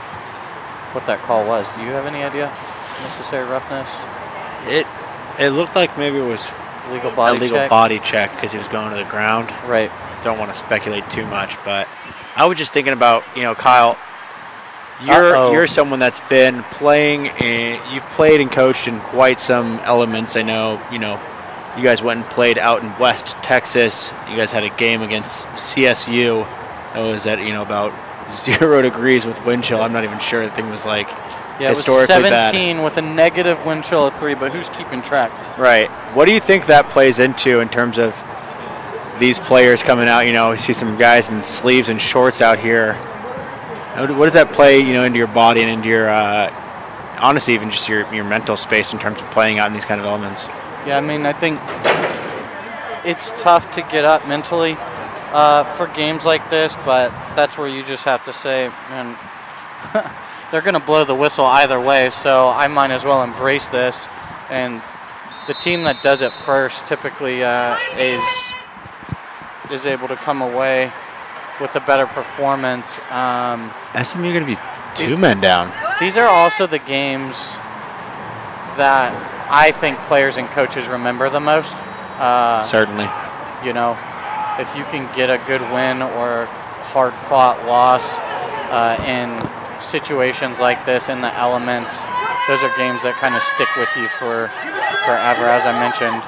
what that call was. Do you have any idea? Necessary roughness? It looked like maybe it was Illegal body check because he was going to the ground. Right. Don't want to speculate too much, but I was just thinking about, you know, Kyle, you're someone that's been playing, you've played and coached in quite some elements. I know, you guys went and played out in West Texas. You guys had a game against CSU that was at, about 0 degrees with wind chill. I'm not even sure the thing was like historically it was 17 bad. with a negative wind chill of 3, but who's keeping track? Right. What do you think that plays into in terms of these players coming out? We see some guys in sleeves and shorts out here. What does that play, into your body and into your, honestly, even just your mental space in terms of playing out in these kind of elements? Yeah, I mean, I think it's tough to get up mentally for games like this, but that's where you just have to say, man, they're going to blow the whistle either way, so I might as well embrace this. And the team that does it first typically is able to come away with a better performance. SMU going to be 2 men down. These are also the games that I think players and coaches remember the most. Certainly. If you can get a good win or hard-fought loss in situations like this in the elements, those are games that kind of stick with you forever. As I mentioned,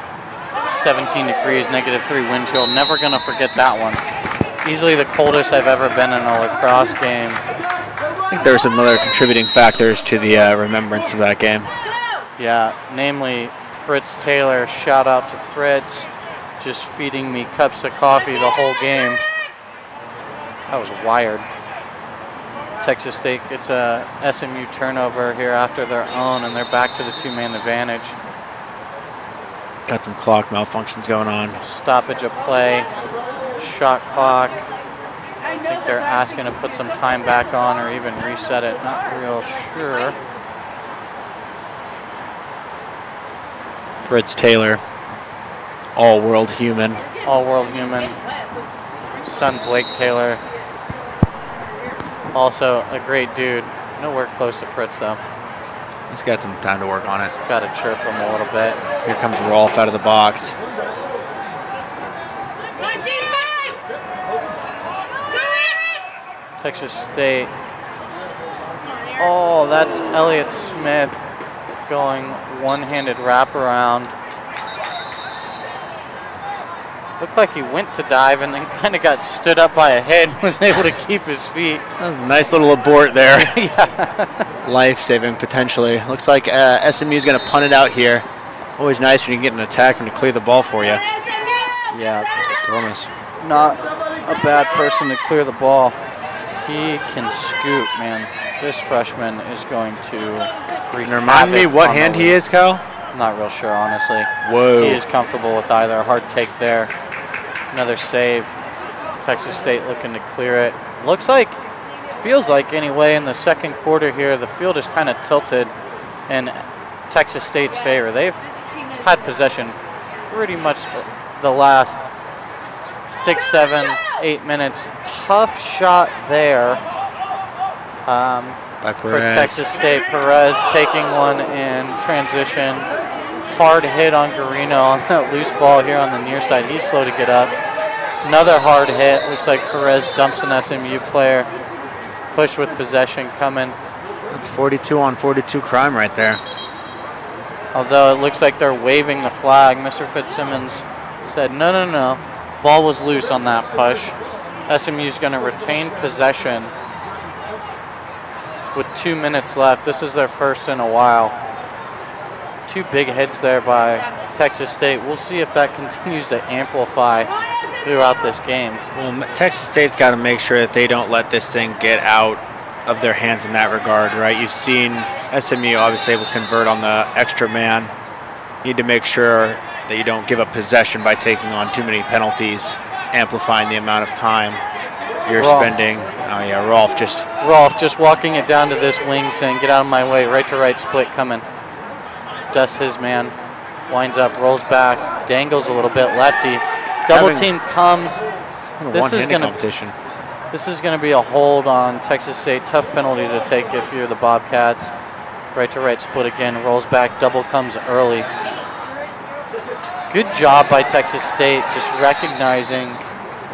17 degrees, -3 wind chill. Never going to forget that one. Easily the coldest I've ever been in a lacrosse game. I think there were some other contributing factors to the remembrance of that game. Yeah, namely Fritz Taylor. Shout out to Fritz, just feeding me cups of coffee the whole game. I was wired. Texas State gets a SMU turnover here after their own, and they're back to the 2-man advantage. Got some clock malfunctions going on. Stoppage of play, shot clock. I think they're asking to put some time back on or even reset it. Not real sure. Fritz Taylor, all-world human. All-world human. Son Blake Taylor. Also a great dude. Nowhere close to Fritz, though. He's got some time to work on it. Got to chirp him a little bit. Here comes Rolf out of the box. Texas State. Oh, that's Elliott Smith going one-handed wraparound. Looked like he went to dive and then kind of got stood up by a head and was able to keep his feet. That was a nice little abort there. Yeah. Life-saving, potentially. Looks like SMU is going to punt it out here. Always nice when you get an attack and to clear the ball for you. Yeah. Thomas. Not a bad person to clear the ball. He can scoot, man. This freshman is going to remind me what hand he is, Kyle? I'm not real sure, honestly. Whoa. He is comfortable with either. A hard take there. Another save. Texas State looking to clear it. Looks like, feels like anyway, in the second quarter here, the field is kind of tilted in Texas State's favor. They've had possession pretty much the last 6, 7, 8 minutes. Tough shot there for Texas State. Perez taking one in transition. Hard hit on Garino on that loose ball here on the near side. He's slow to get up. Another hard hit. Looks like Perez dumps an SMU player. Push with possession coming. That's 42 on 42 crime right there. Although it looks like they're waving the flag. Mr. Fitzsimmons said, no. Ball was loose on that push. SMU is going to retain possession with 2 minutes left. This is their first in a while. 2 big hits there by Texas State. We'll see if that continues to amplify throughout this game. Well, Texas State's got to make sure that they don't let this thing get out of their hands in that regard, right? You've seen SMU obviously able to convert on the extra man. You need to make sure that you don't give up possession by taking on too many penalties, amplifying the amount of time you're spending. Oh yeah, Rolf just walking it down to this wing saying, get out of my way, right to right split coming. Dusts his man, winds up, rolls back, dangles a little bit, lefty. Double team comes. This is going to be a hold on Texas State. Tough penalty to take if you're the Bobcats. Right to right split again, rolls back, double comes early. Good job by Texas State just recognizing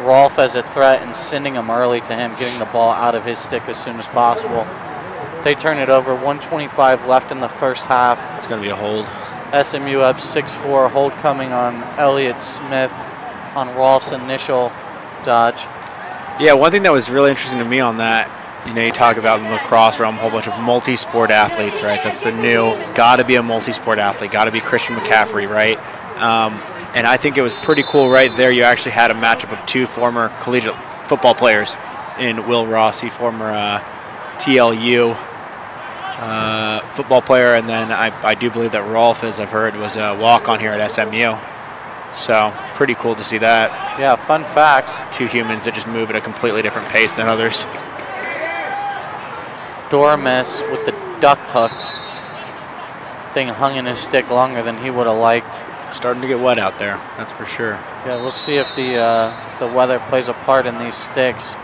Rolf as a threat and sending him early to him, getting the ball out of his stick as soon as possible. They turn it over, 1:25 left in the first half. It's going to be a hold. SMU up 6-4, hold coming on Elliott Smith on Rolf's initial dodge. Yeah, one thing that was really interesting to me on that, you know, you talk about in the lacrosse realm, a whole bunch of multi-sport athletes, right? That's the new, got to be a multi-sport athlete, got to be Christian McCaffrey, right? And I think it was pretty cool right there. You actually had a matchup of 2 former collegiate football players in Will Rossi, former TLU football player, and then I do believe that Rolf, as I've heard, was a walk-on here at SMU. So pretty cool to see that. Yeah, fun facts. 2 humans that just move at a completely different pace than others. Dormis with the duck hook. Thing hung in his stick longer than he would have liked. Starting to get wet out there, that's for sure. Yeah, we'll see if the weather plays a part in these sticks.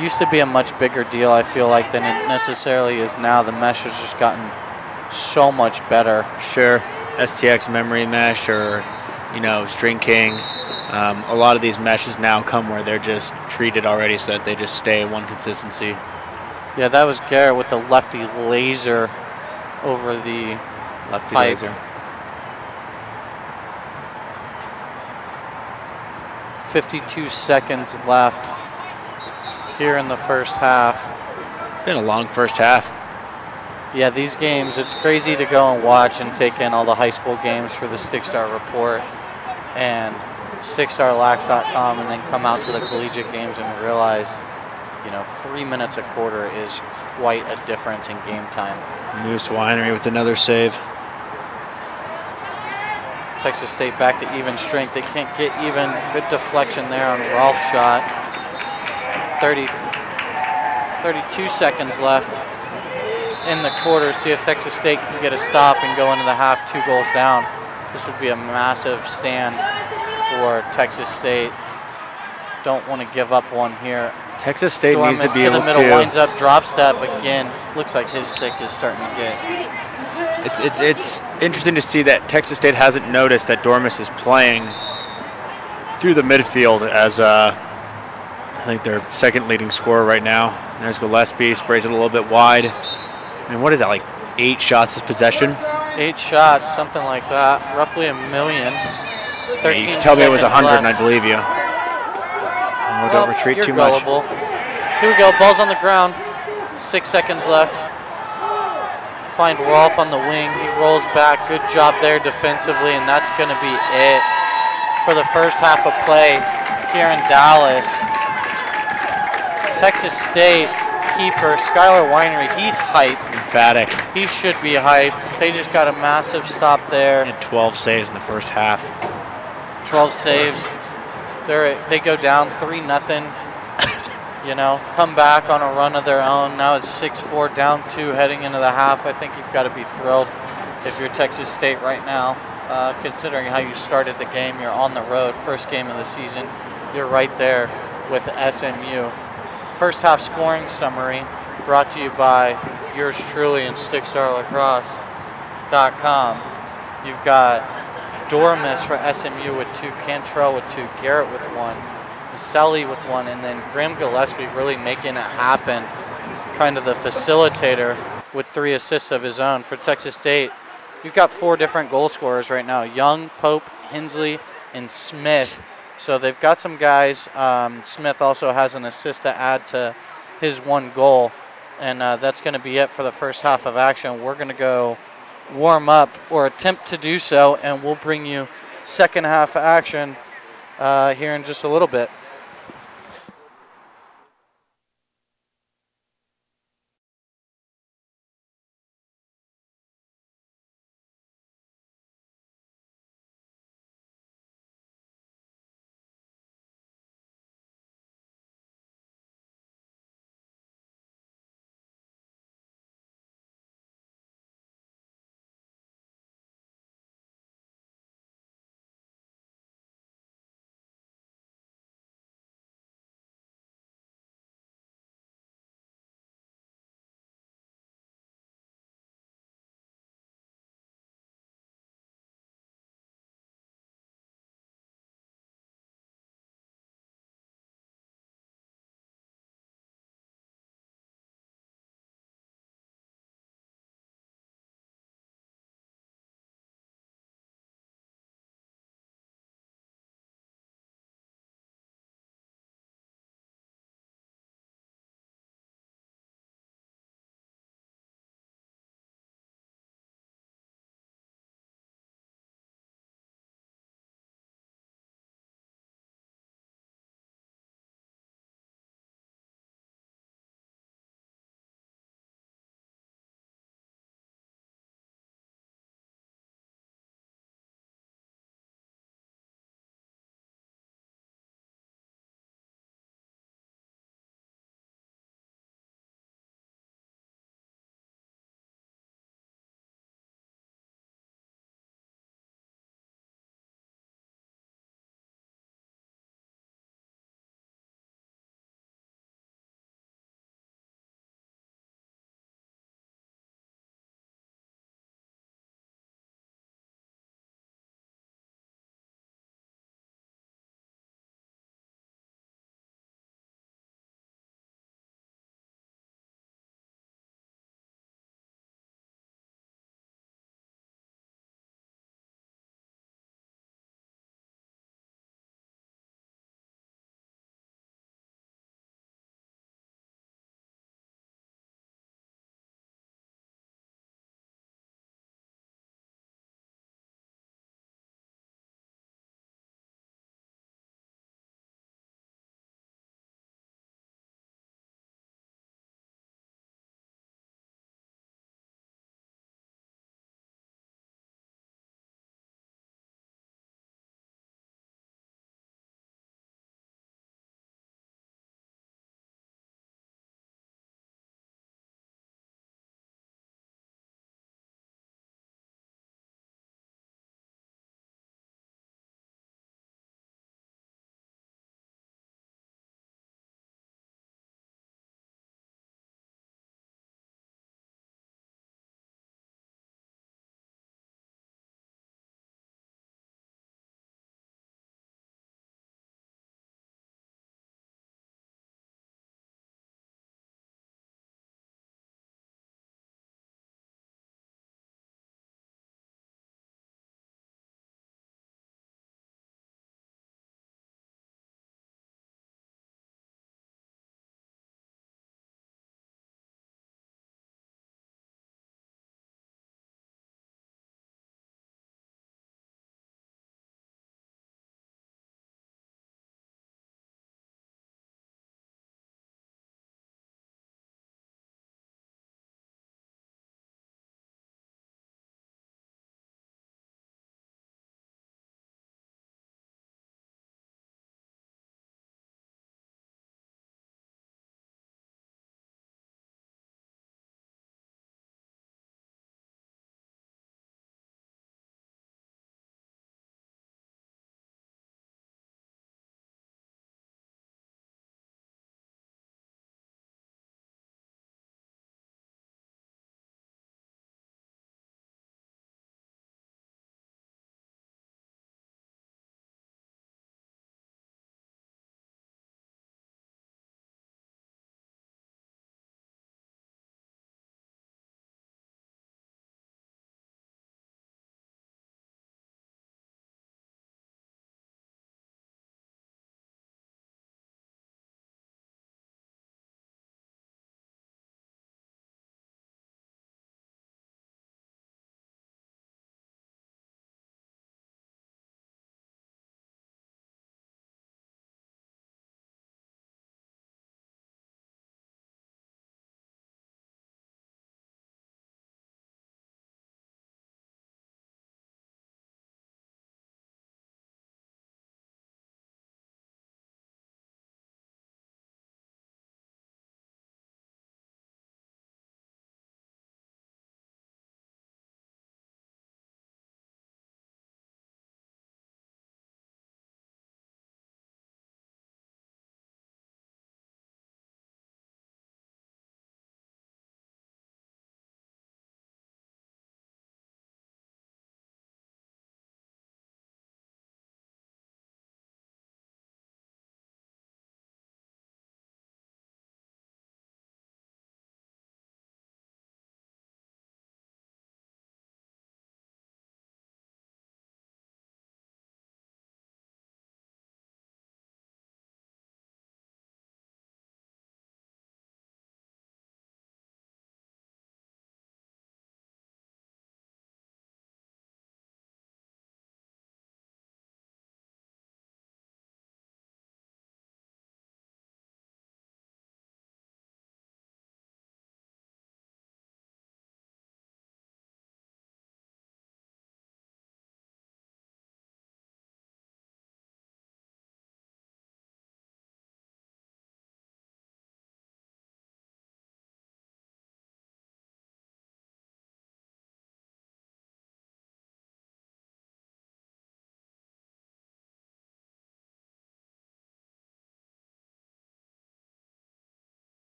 Used to be a much bigger deal, I feel like, than it necessarily is now. The mesh has just gotten so much better. Sure, STX memory mesh or, you know, String King. A lot of these meshes now come where they're just treated already so that they just stay one consistency. Yeah, that was Garrett with the lefty laser over the lefty pipe. laser. 52 seconds left here in the first half. Been a long first half. Yeah, these games, it's crazy to go and watch and take in all the high school games for the Stickstar Report and stickstarlax.com, and then come out to the collegiate games and realize, you know, 3 minutes a quarter is quite a difference in game time. Moose Winery with another save. Texas State back to even strength. They can't get even. Good deflection there on Rolf's shot. 32 seconds left in the quarter. See if Texas State can get a stop and go into the half 2 goals down. This would be a massive stand for Texas State. Don't want to give up one here. Texas State Dormis needs to be able the middle, to. winds up, drop step again. Looks like his stick is starting to get. It's interesting to see that Texas State hasn't noticed that Dormis is playing through the midfield as I think their second leading scorer right now. There's Gillespie, sprays it a little bit wide. I mean, what is that, like 8 shots this possession? 8 shots, something like that. Roughly a million. 13 you can tell me it was 100 left. and I believe you. Oh, don't retreat you're too gullible. much. Here we go, ball's on the ground. 6 seconds left. Find Rolf on the wing. He rolls back. Good job there defensively, and that's going to be it for the first half of play here in Dallas. Texas State keeper Skylar Winery, he's hype. Emphatic. He should be hype. They just got a massive stop there. And 12 saves in the first half. 12 saves. They go down 3-0. You know, come back on a run of their own. Now it's 6-4, down 2 heading into the half. I think you've got to be thrilled if you're Texas State right now, considering how you started the game. You're on the road, first game of the season. You're right there with SMU. First half scoring summary brought to you by yours truly and stickstarlacrosse.com. You've got Dormis for SMU with 2, Cantrell with 2, Garrett with 1. Selly with 1, and then Graham Gillespie really making it happen, kind of the facilitator with 3 assists of his own. For Texas State, you've got 4 different goal scorers right now. Young, Pope, Hensley, and Smith So they've got some guys. Smith also has an assist to add to his 1 goal. And that's going to be it for the first half of action. We're going to go warm up or attempt to do so, and we'll bring you second half action here in just a little bit.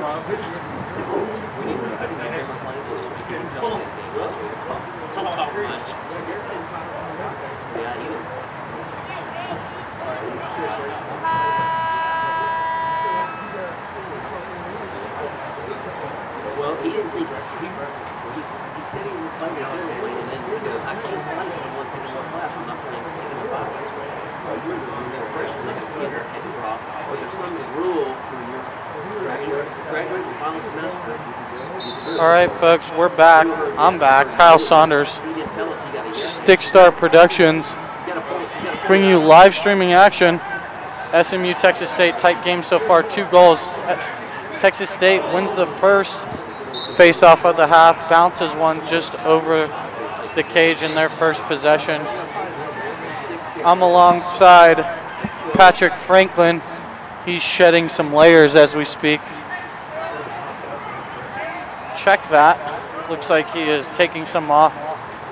Well, he didn't think he said he would play this early, and then he goes, I can't play because I'm one thing in my class. I'm not playing in the 5 weeks. So you're the first one next year had to drop. Was there some rule when you're graduating the final semester? All right, folks, we're back. I'm back. Kyle Saunders, Stick Star Productions, bringing you live streaming action. SMU, Texas State, tight game so far, 2 goals. Texas State wins the first face-off of the half, bounces one just over the cage in their first possession. I'm alongside Patrick Franklin. He's shedding some layers as we speak. Check that. Looks like he is taking some off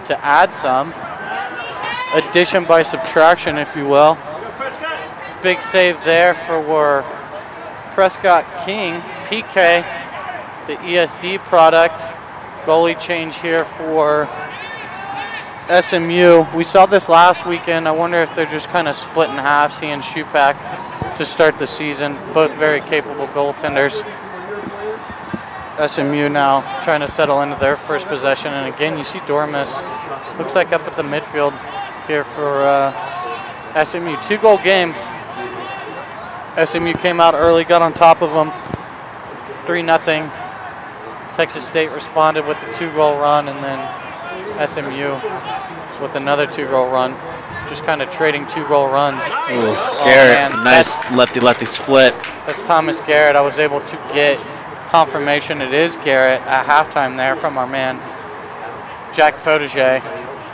to add some. Addition by subtraction, if you will. Big save there for Prescott King. PK, the ESD product. Goalie change here for SMU. We saw this last weekend. I wonder if they're just kind of split in halves, he and Shupak, to start the season. Both very capable goaltenders. SMU now trying to settle into their first possession. And again, you see Dormus, looks like up at the midfield here for SMU. 2-goal game. SMU came out early, got on top of them. 3-0. Texas State responded with a 2-goal run, and then SMU with another 2-goal run. Just kind of trading 2-goal runs. Ooh, Garrett, nice lefty-lefty split. That's Thomas Garrett. I was able to get confirmation it is Garrett at halftime there from our man, Jack Fotiger.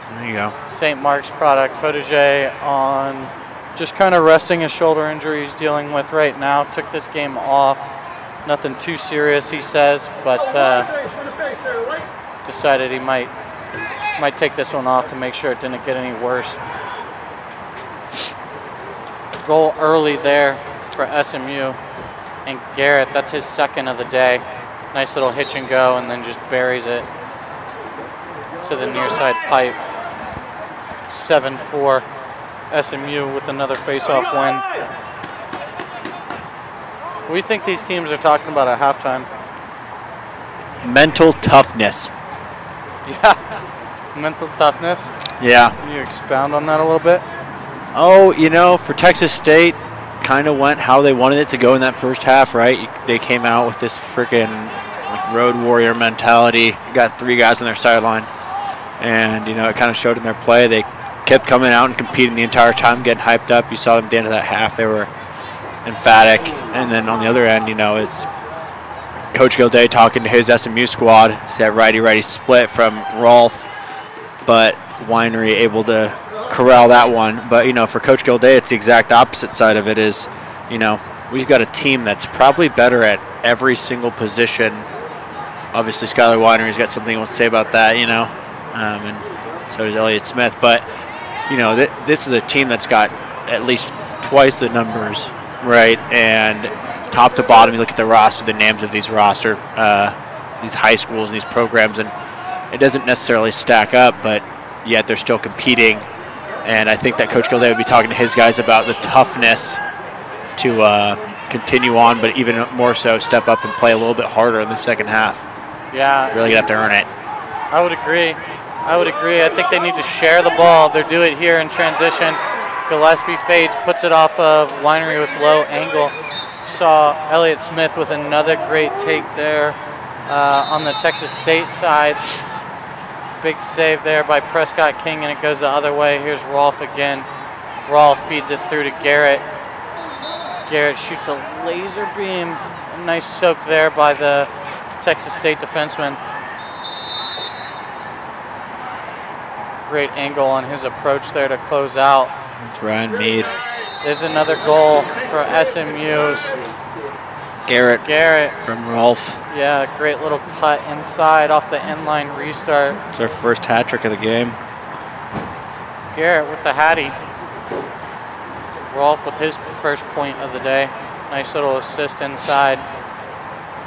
There you go. St. Mark's product. Fotiger on just kind of resting a shoulder injury he's dealing with right now. Took this game off. Nothing too serious, he says, but decided he might take this one off to make sure it didn't get any worse. Goal early there for SMU. And Garrett, that's his second of the day. Nice little hitch and go, and then just buries it to the near side pipe. 7-4 SMU with another face-off win. What do you think these teams are talking about at halftime? Mental toughness. Yeah, mental toughness. Yeah. Can you expound on that a little bit? Oh, you know, for Texas State, kind of went how they wanted it to go in that first half, right? They came out with this freaking road warrior mentality. You got 3 guys on their sideline, and you know it kind of showed in their play. They kept coming out and competing the entire time, getting hyped up. You saw them at the end of that half; they were emphatic. And then on the other end, you know, it's Coach Gilday talking to his SMU squad. It's that righty-righty split from Rolf, but Winery able to corral that one. But, you know, for Coach Gilday, it's the exact opposite side of it is, you know, we've got a team that's probably better at every single position. Obviously, Skylar Winery's got something he wants to say about that, you know, and so does Elliott Smith. But, you know, this is a team that's got at least twice the numbers, right? And top to bottom, you look at the roster, the names of these roster, these high schools, these programs, and it doesn't necessarily stack up, but yet they're still competing. And I think that Coach Gilday would be talking to his guys about the toughness to continue on, but even more so step up and play a little bit harder in the second half. Yeah. Really gonna have to earn it. I would agree. I think they need to share the ball. They do it here in transition. Gillespie fades, puts it off of Winery with low angle. Saw Elliott Smith with another great take there on the Texas State side. Big save there by Prescott King, and it goes the other way. Here's Rolf again. Rolf feeds it through to Garrett. Garrett shoots a laser beam. A nice soak there by the Texas State defenseman. Great angle on his approach there to close out. That's Ryan Mead. There's another goal for SMU's Garrett from Rolf. Yeah, great little cut inside off the inline restart. It's our first hat trick of the game. Garrett with the hattie. Rolf with his first point of the day. Nice little assist inside.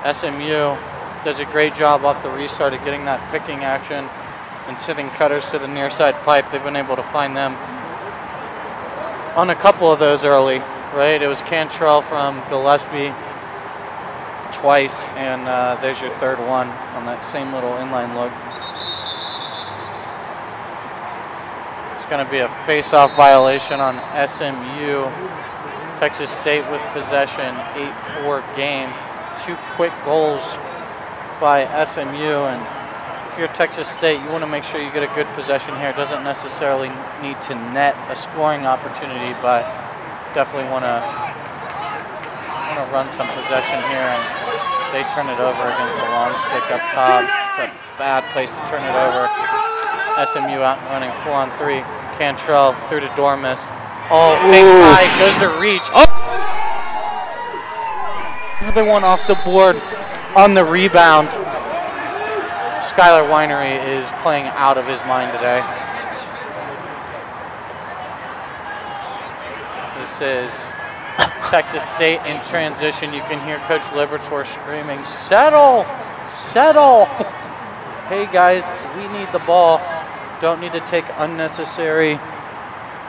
SMU does a great job off the restart of getting that picking action and sitting cutters to the near side pipe. They've been able to find them on a couple of those early, right? It was Cantrell from Gillespie twice, and there's your third one on that same little inline look. It's going to be a face-off violation on SMU. Texas State with possession, 8-4 game. 2 quick goals by SMU, and if you're Texas State, you want to make sure you get a good possession here. It doesn't necessarily need to net a scoring opportunity, but definitely want to run some possession here, and they turn it over against a long stick up top. It's a bad place to turn it over. SMU out and running 4-on-3. Cantrell through to Dormus. Oh, fakes high, goes to reach. Oh! Another one off the board on the rebound. Skylar Winery is playing out of his mind today. This is Texas State in transition. You can hear Coach Liberatore screaming, "Settle! Settle!" Hey guys, we need the ball. Don't need to take unnecessary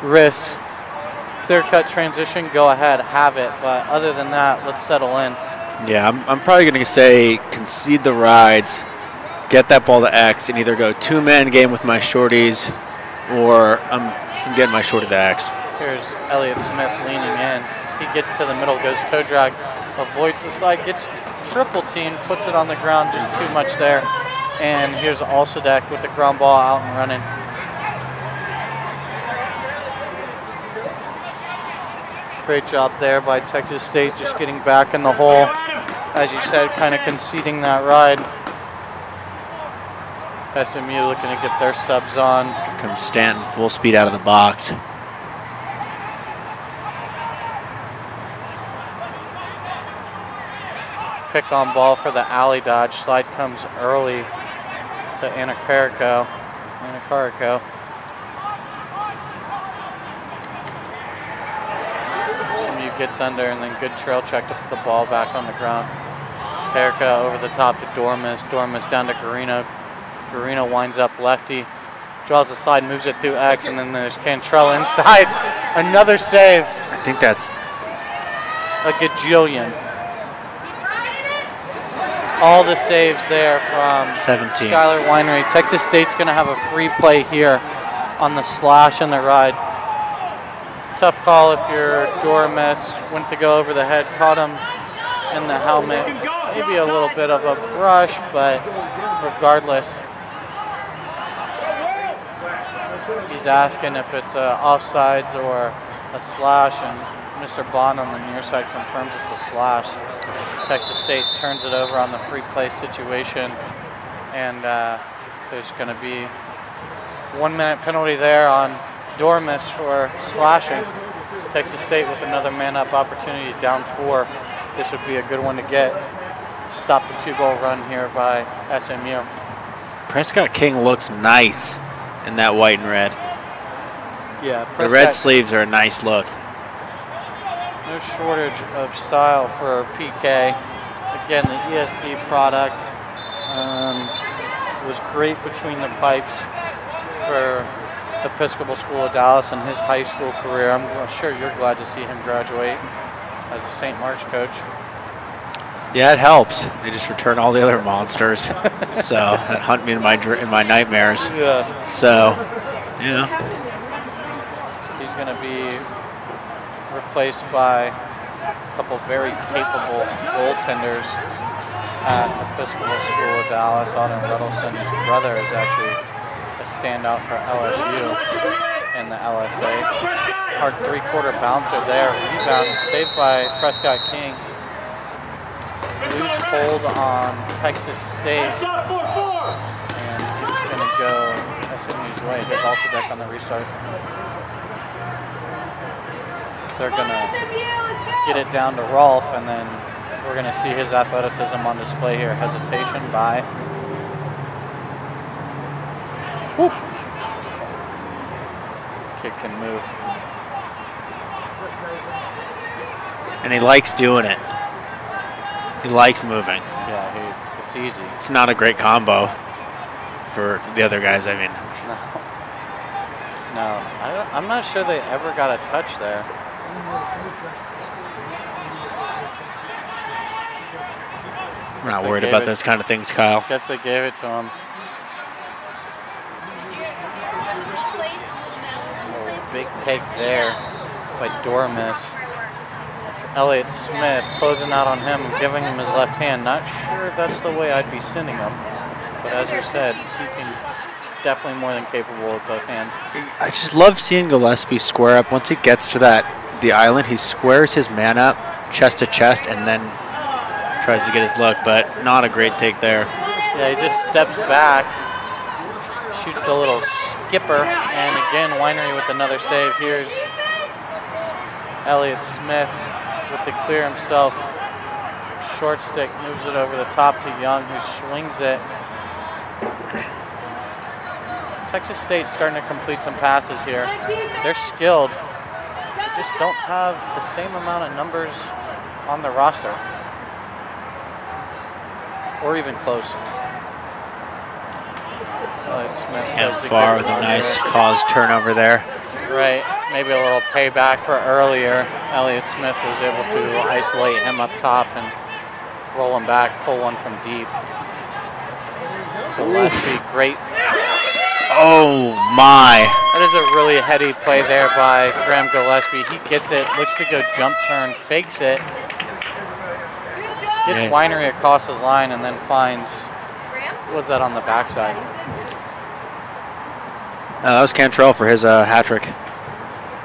risks. Clear-cut transition, go ahead, have it. But other than that, let's settle in. Yeah, I'm probably going to say concede the rides, get that ball to X, and either go 2-man game with my shorties, or I'm getting my shorty to X. Here's Elliott Smith leaning in. He gets to the middle, goes toe drag, avoids the slide, gets triple teamed, puts it on the ground, just too much there. And here's Alsadek with the ground ball out and running. Great job there by Texas State, just getting back in the hole. As you said, kind of conceding that ride. SMU looking to get their subs on. Here comes Stanton, full speed out of the box. Pick on ball for the alley dodge. Slide comes early to Anacarico. SMU gets under, and then good trail check to put the ball back on the ground. Carico over the top to Dormus. Dormus down to Garino. Garino winds up lefty. Draws the slide, moves it through X, and then there's Cantrell inside. Another save. I think that's a gajillion. All the saves there from 17. Skylar Winery. Texas State's going to have a free play here on the slash and the ride. Tough call if you're Dormus. Went to go over the head, caught him in the helmet. Maybe a little bit of a brush, but regardless, he's asking if it's offsides or a slash, and Mr. Bond on the near side confirms it's a slash. Texas State turns it over on the free play situation, and there's going to be 1 minute penalty there on Dormus for slashing. Texas State with another man-up opportunity, down 4. This would be a good one to get. Stop the 2-goal run here by SMU. Prescott King looks nice in that white and red. Yeah, the red sleeves are a nice look. No shortage of style for PK. Again, the ESD product was great between the pipes for Episcopal School of Dallas and his high school career. I'm sure you're glad to see him graduate as a St. Mark's coach. Yeah, it helps. They just return all the other monsters, so that hunt me in my nightmares. Yeah. So, yeah. He's going to be replaced by a couple very capable goaltenders at Episcopal School of Dallas. Auden Ruddleson, his brother, is actually a standout for LSU and the LSA. Hard 3-quarter bouncer there. Rebound saved by Prescott King. Loose hold on Texas State. And it's going to go SMU's way. There's also deck on the restart. They're going to get it down to Rolfe, and then we're going to see his athleticism on display here. Hesitation by. Whoop. Kid can move. And he likes doing it. He likes moving. Yeah, it's easy. It's not a great combo for the other guys, I mean. No, I'm not sure they ever got a touch there. We're not worried about those kind of things, Kyle. Guess they gave it to him. Oh, big take there by Dormis. It's Elliott Smith closing out on him and giving him his left hand. Not sure if that's the way I'd be sending him, but as you said, he can definitely more than capable with both hands. I just love seeing Gillespie square up. Once he gets to the island, he squares his man up, chest to chest, and then tries to get his look, but not a great take there. Yeah, he just steps back, shoots the little skipper, and again, Winery with another save. Here's Elliott Smith with the clear himself. Short stick, moves it over the top to Young, who swings it. Texas State's starting to complete some passes here. They're skilled. They just don't have the same amount of numbers on the roster. Or even close. Elliott Smith And far with a nice caused turnover there. Right, maybe a little payback for earlier. Elliott Smith was able to isolate him up top and roll him back, pull one from deep. Gillespie, great. Oh my. That is a really heady play there by Graham Gillespie. He gets it, looks to go jump turn, fakes it. Gets Winery across his line and then finds, what was that on the backside? That was Cantrell for his hat trick.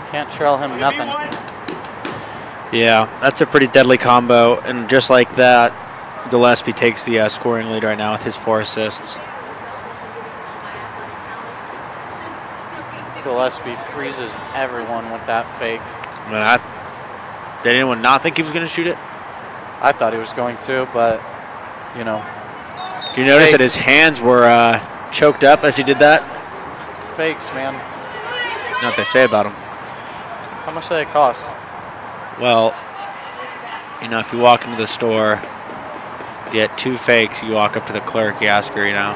Can't trail him nothing. Yeah, that's a pretty deadly combo, and just like that, Gillespie takes the scoring lead right now with his 4 assists. Gillespie freezes everyone with that fake. Did anyone not think he was going to shoot it? I thought he was going to, but, you know. Do you notice that his hands were choked up as he did that? Fakes, man. You know what they say about them? How much do they cost? Well, you know, if you walk into the store, get 2 fakes, you walk up to the clerk, you ask her, you know,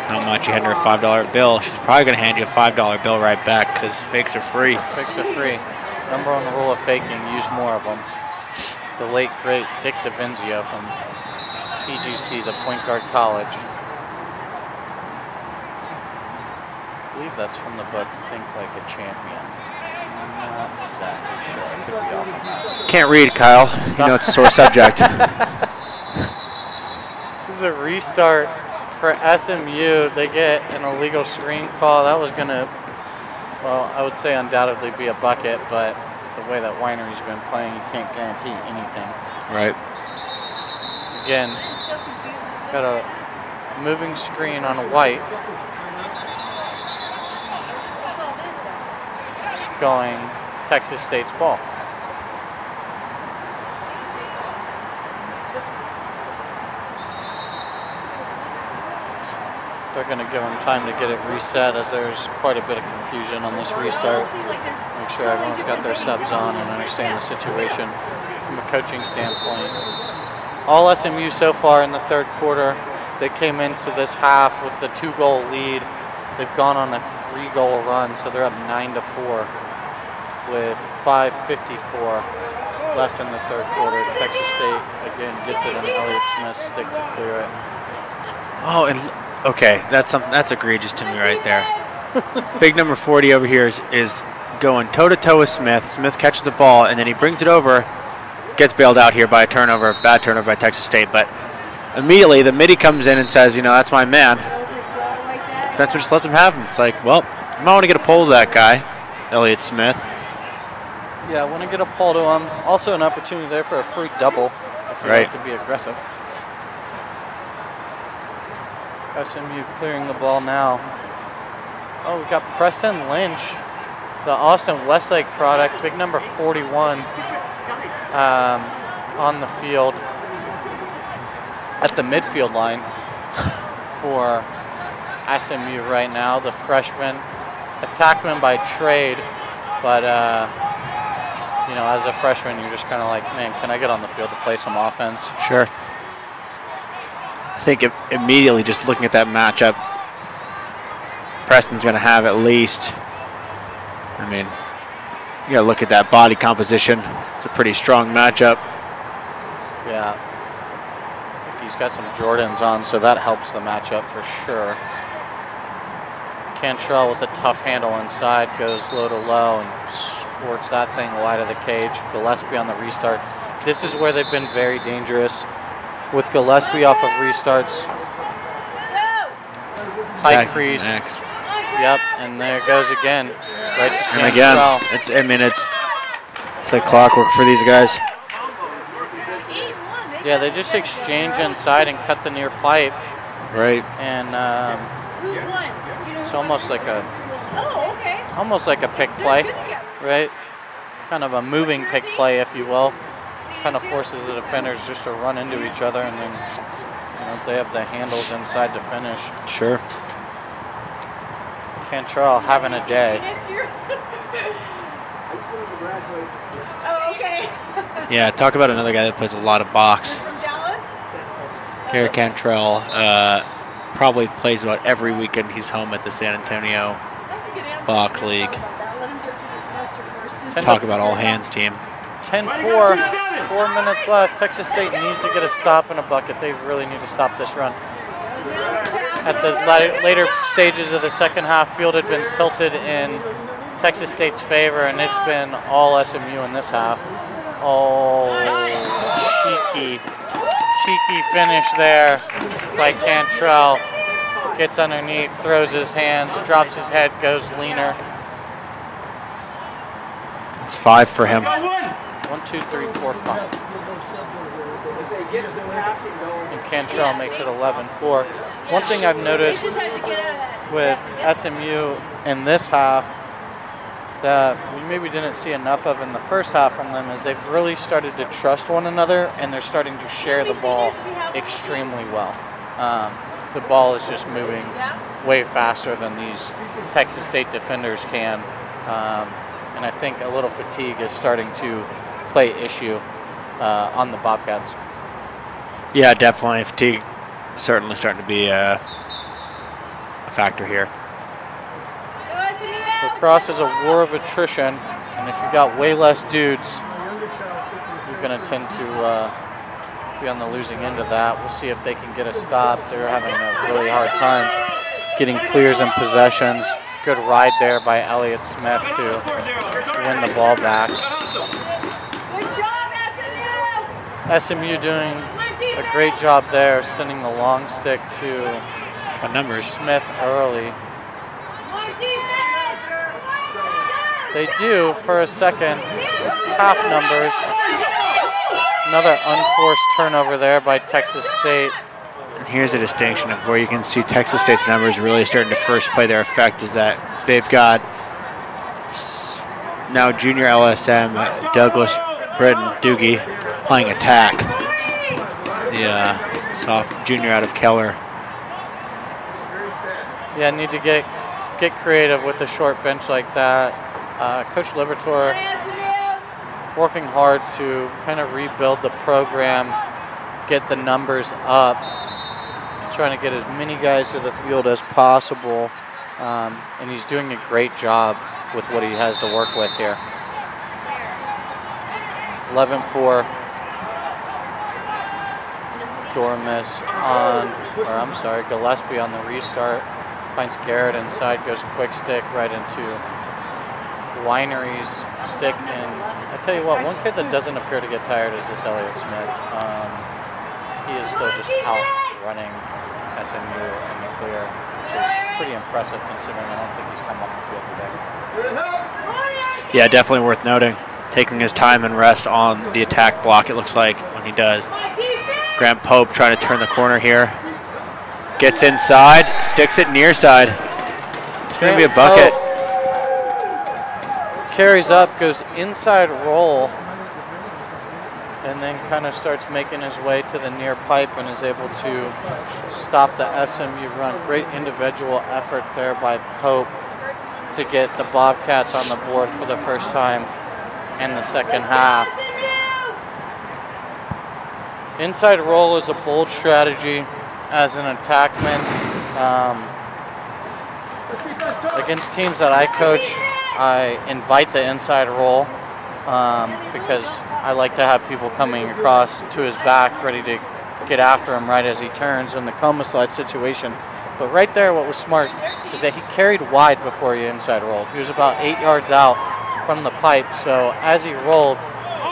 how much, you hand her a $5 bill. She's probably going to hand you a $5 bill right back because fakes are free. Fakes are free. Number 1 rule of faking, use more of them. The late, great Dick DeVinzio from PGC, the Point Guard College. I believe that's from the book Think Like a Champion. I'm not exactly sure. I could be off on that. Can't read, Kyle. You know it's a sore subject. This is a restart for SMU. They get an illegal screen call. That was going to, well, I would say undoubtedly be a bucket, but the way that Winery's been playing, you can't guarantee anything. Right. Again, got a moving screen on white. It's going Texas State's ball. They're going to give them time to get it reset as there's quite a bit of confusion on this restart. Make sure everyone's got their subs on and understand the situation from a coaching standpoint. All SMU so far in the 3rd quarter, they came into this half with the 2-goal lead. They've gone on a 3-goal run, so they're up 9-4 with 5:54 left in the 3rd quarter. Texas State, again, gets it, and Elliott Smith stick to clear it. Oh, and okay, that's egregious to me right there. Big number 40 over here is going toe-to-toe with Smith. Smith catches the ball, and then he brings it over, gets bailed out here by a turnover, bad turnover by Texas State. But immediately the midi comes in and says, you know, that's my man. Defenseman just lets him have him. It's like, well, you might want to get a pull to that guy, Elliott Smith. Yeah, I want to get a pull to him. Also an opportunity there for a free double if you like to be aggressive. SMU clearing the ball now. Oh, we got Preston Lynch, the Austin Westlake product, big number 41 on the field at the midfield line for SMU right now. The freshman, attackman by trade, but you know, as a freshman, you're just kind of like, man, can I get on the field to play some offense? Sure. think immediately just looking at that matchup, Preston's going to have at least, I mean, you got to look at that body composition. It's a pretty strong matchup. Yeah. He's got some Jordans on, so that helps the matchup for sure. Cantrell with the tough handle inside goes low to low and squirts that thing wide of the cage. Gillespie on the restart. This is where they've been very dangerous with Gillespie off of restarts. High crease. Next. Yep, and there it goes again. Right to Cantrell. And again, it's like clockwork for these guys. Yeah, they just exchange inside and cut the near pipe. Right. And it's almost like a pick play, right? Kind of a moving pick play, if you will. Kind of forces the defenders just to run into each other, and then they have the handles inside to finish. Sure. Cantrell having a day. Oh, okay. Yeah, talk about another guy that plays a lot of box. From Dallas? Here, Cantrell probably plays about every weekend he's home at the San Antonio Box League. Talk about all hands team. 10-4, 4 minutes left. Texas State needs to get a stop and a bucket. They really need to stop this run. At the later stages of the second half, field had been tilted in Texas State's favor, and it's been all SMU in this half. Oh, cheeky finish there by Cantrell. Gets underneath, throws his hands, drops his head, goes leaner. It's 5 for him. 1, 2, 3, 4, 5. And Cantrell makes it 11-4. One thing I've noticed with SMU in this half that we maybe didn't see enough of in the first half from them is they've really started to trust one another, and they're starting to share the ball extremely well. The ball is just moving way faster than these Texas State defenders can. And I think a little fatigue is starting to play issue on the Bobcats. Yeah, definitely. Fatigue certainly starting to be a factor here. Lacrosse is a war of attrition, and if you've got way less dudes, you're going to tend to be on the losing end of that. We'll see if they can get a stop. They're having a really hard time getting clears and possessions. Good ride there by Elliott Smith to win the ball back. SMU doing a great job there, sending the long stick to Smith early. They do, for a second, half numbers. Another unforced turnover there by Texas State. And here's a distinction of where you can see Texas State's numbers really starting to first play their effect, is that they've got now junior LSM Douglas Britton Doogie playing attack. The soft junior out of Keller. Yeah, need to get creative with a short bench like that. Coach Liberatore working hard to kind of rebuild the program, get the numbers up, trying to get as many guys to the field as possible, and he's doing a great job with what he has to work with here. 11-4. Gillespie on the restart. Finds Garrett inside, goes quick stick right into Winery's stick. And I tell you what, one kid that doesn't appear to get tired is this Elliott Smith. He is still just out running SMU in the clear, which is pretty impressive considering I don't think he's come off the field today. Yeah, definitely worth noting. Taking his time and rest on the attack block, it looks like, when he does. Grant Pope trying to turn the corner here. Gets inside, sticks it near side. It's going to be a bucket. Carries up, goes inside roll, and then kind of starts making his way to the near pipe and is able to stop the SMU run. Great individual effort there by Pope to get the Bobcats on the board for the first time in the second half. Inside roll is a bold strategy. as an attackman. Against teams that I coach, I invite the inside roll because I like to have people coming across to his back ready to get after him right as he turns in the coma slide situation. But right there, what was smart is that he carried wide before he inside rolled. He was about 8 yards out from the pipe, so as he rolled,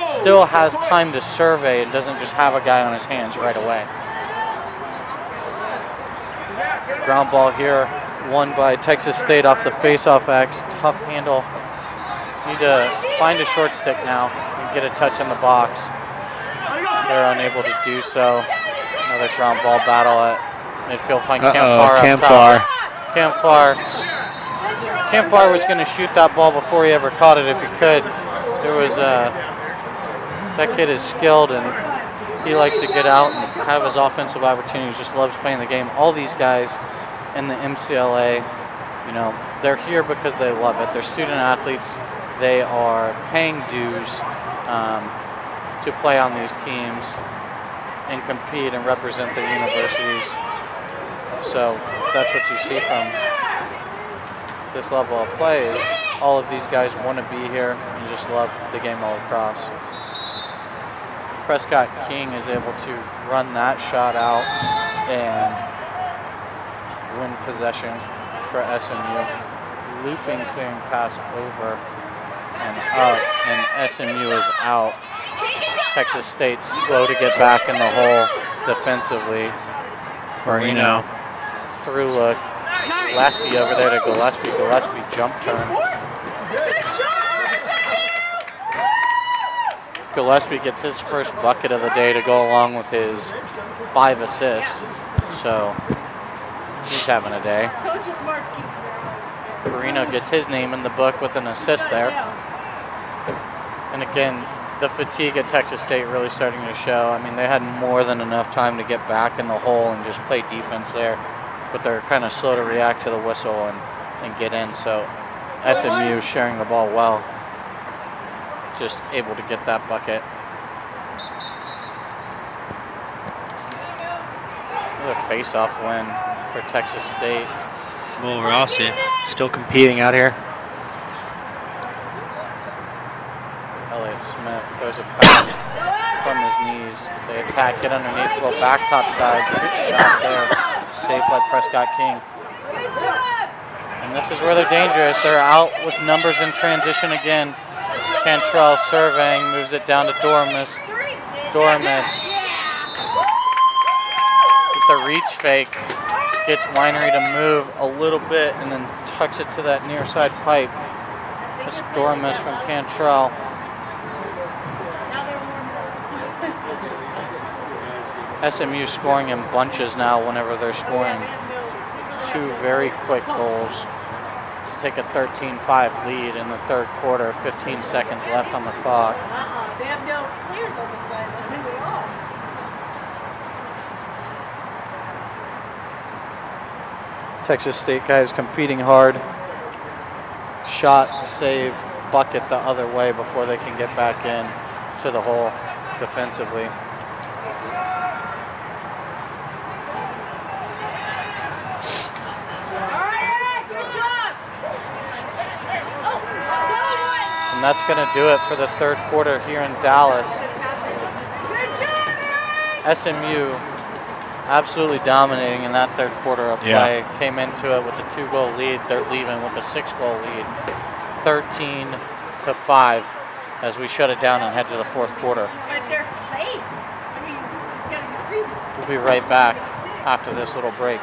still has time to survey and doesn't just have a guy on his hands right away. Ground ball here, won by Texas State off the face-off X. Tough handle. Need to find a short stick now and get a touch in the box. They're unable to do so. Another ground ball battle at midfield. Find Campfar was going to shoot that ball before he ever caught it if he could. There was that kid is skilled and he likes to get out and have his offensive opportunities. Just loves playing the game. All these guys in the MCLA, you know, they're here because they love it. They're student athletes. They are paying dues to play on these teams and compete and represent their universities. So that's what you see from this level of play is all of these guys want to be here and just love the game all across. Prescott King is able to run that shot out and win possession for SMU. Looping, clearing pass over and up, and SMU is out. Texas State slow to get back in the hole defensively. Marino. Through look. Lefty over there to Gillespie. Gillespie jump turn. Gillespie gets his first bucket of the day to go along with his 5 assists. So he's having a day. Marino gets his name in the book with an assist there. And again, the fatigue at Texas State really starting to show. I mean, they had more than enough time to get back in the hole and just play defense there. But they're kind of slow to react to the whistle and get in. So SMU sharing the ball well. Just able to get that bucket. Another face-off win for Texas State. Will Rossi still competing out here. Elliott Smith throws a pass from his knees. They attack, get underneath, go back top side. Good shot there. Saved by Prescott King. And this is where they're dangerous. They're out with numbers in transition again. Cantrell surveying, moves it down to Dormus. Dormus with the reach fake, gets Winery to move a little bit and then tucks it to that near side pipe. That's Dormus from Cantrell. SMU scoring in bunches now whenever they're scoring 2 very quick goals to take a 13-5 lead in the third quarter, 15 seconds left on the clock. They have no players on the side. I mean, they all. Texas State guys competing hard. Shot, save, bucket the other way before they can get back in to the hole defensively. And that's going to do it for the third quarter here in Dallas. SMU absolutely dominating in that third quarter of play. Yeah. Came into it with a 2-goal lead. They're leaving with a 6-goal lead. 13-5 as we shut it down and head to the fourth quarter. But they're late. I mean, it's got to be freezing. We'll be right back after this little break.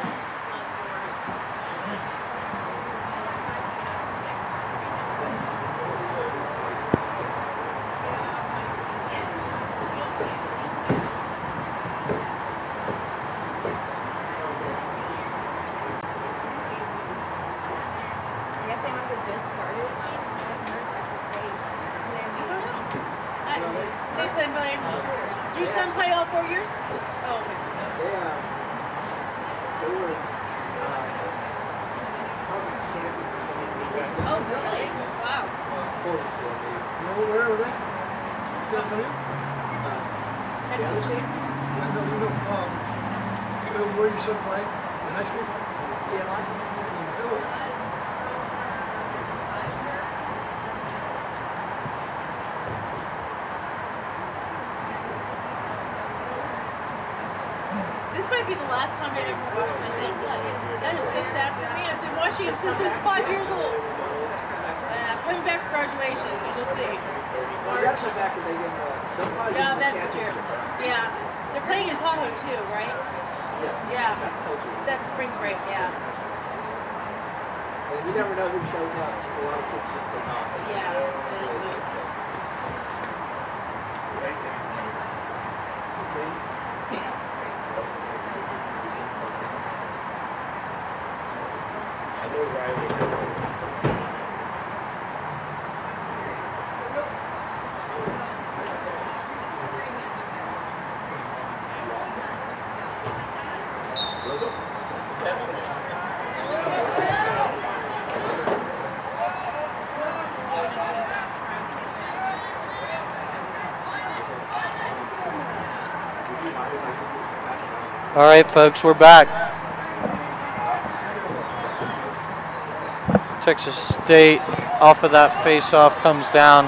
Did your son play all 4 years? Oh, okay. Oh, really? Wow. Where were they? San Antonio? Texas. Yeah, no, where your son play? In high school? This might be the last time I ever watched my son play. That is so sad for me. I've been watching him since he was 5 years old. Coming back for graduation, so we'll see. Yeah, that's true. Yeah. They're playing in Tahoe too, right? Yes. Yeah. That's spring break, yeah. And you never know who shows up. So a lot of kids just take off. Yeah. All right, folks, we're back. Texas State off of that face-off comes down.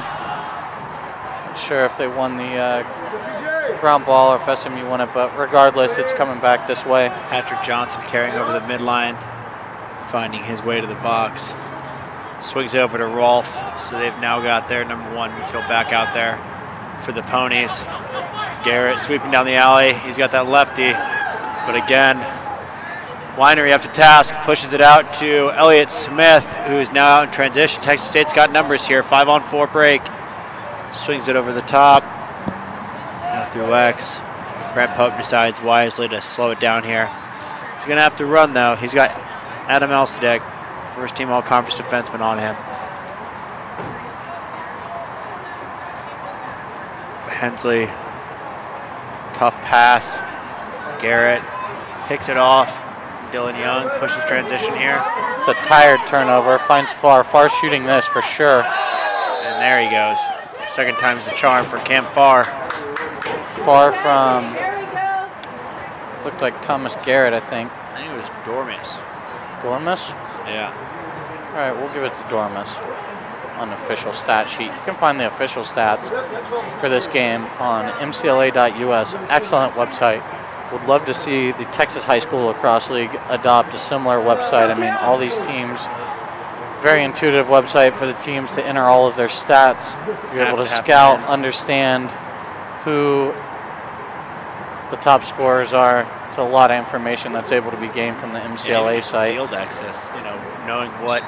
Not sure if they won the ground ball or if SMU won it, but regardless, it's coming back this way. Patrick Johnson carrying over the midline, finding his way to the box. Swings over to Rolfe, so they've now got their number one midfield back out there for the Ponies. Garrett sweeping down the alley. He's got that lefty, but again, Winery up to task, pushes it out to Elliott Smith, who is now out in transition. Texas State's got numbers here, 5-on-4 break. Swings it over the top. Now through X. Brent Pope decides wisely to slow it down here. He's going to have to run, though. He's got Adam Elstedek, first-team all-conference defenseman, on him. Hensley, tough pass. Garrett picks it off. Dylan Young pushes transition here. It's a tired turnover. Finds Farr. Farr shooting this for sure. And there he goes. Second time's the charm for Cam Farr. Farr from, looked like Thomas Garrett, I think. I think it was Dormis. Dormus? Yeah. All right, we'll give it to Dormus. Unofficial stat sheet. You can find the official stats for this game on mcla.us. Excellent website. Would love to see the Texas High School Lacrosse League adopt a similar website. I mean, all these teams, very intuitive website for the teams to enter all of their stats. You're able to scout, understand who the top scorers are. It's a lot of information that's able to be gained from the MCLA site. Field access, you know, knowing what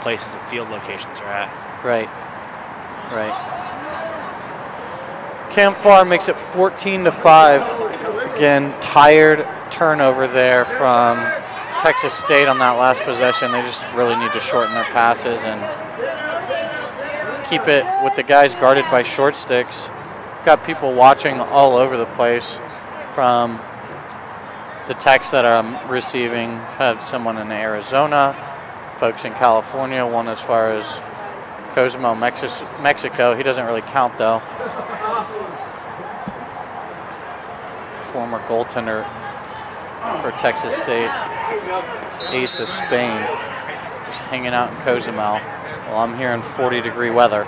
places the field locations are at. Right, right. Cam Farr makes it 14-5. Again, tired turnover there from Texas State on that last possession. They just really need to shorten their passes and keep it with the guys guarded by short sticks. Got people watching all over the place from the texts that I'm receiving. I've had someone in Arizona, folks in California, one as far as Cozumel, Mexico. He doesn't really count, though. Former goaltender for Texas State, ace of Spain, just hanging out in Cozumel. Well, I'm here in 40-degree weather.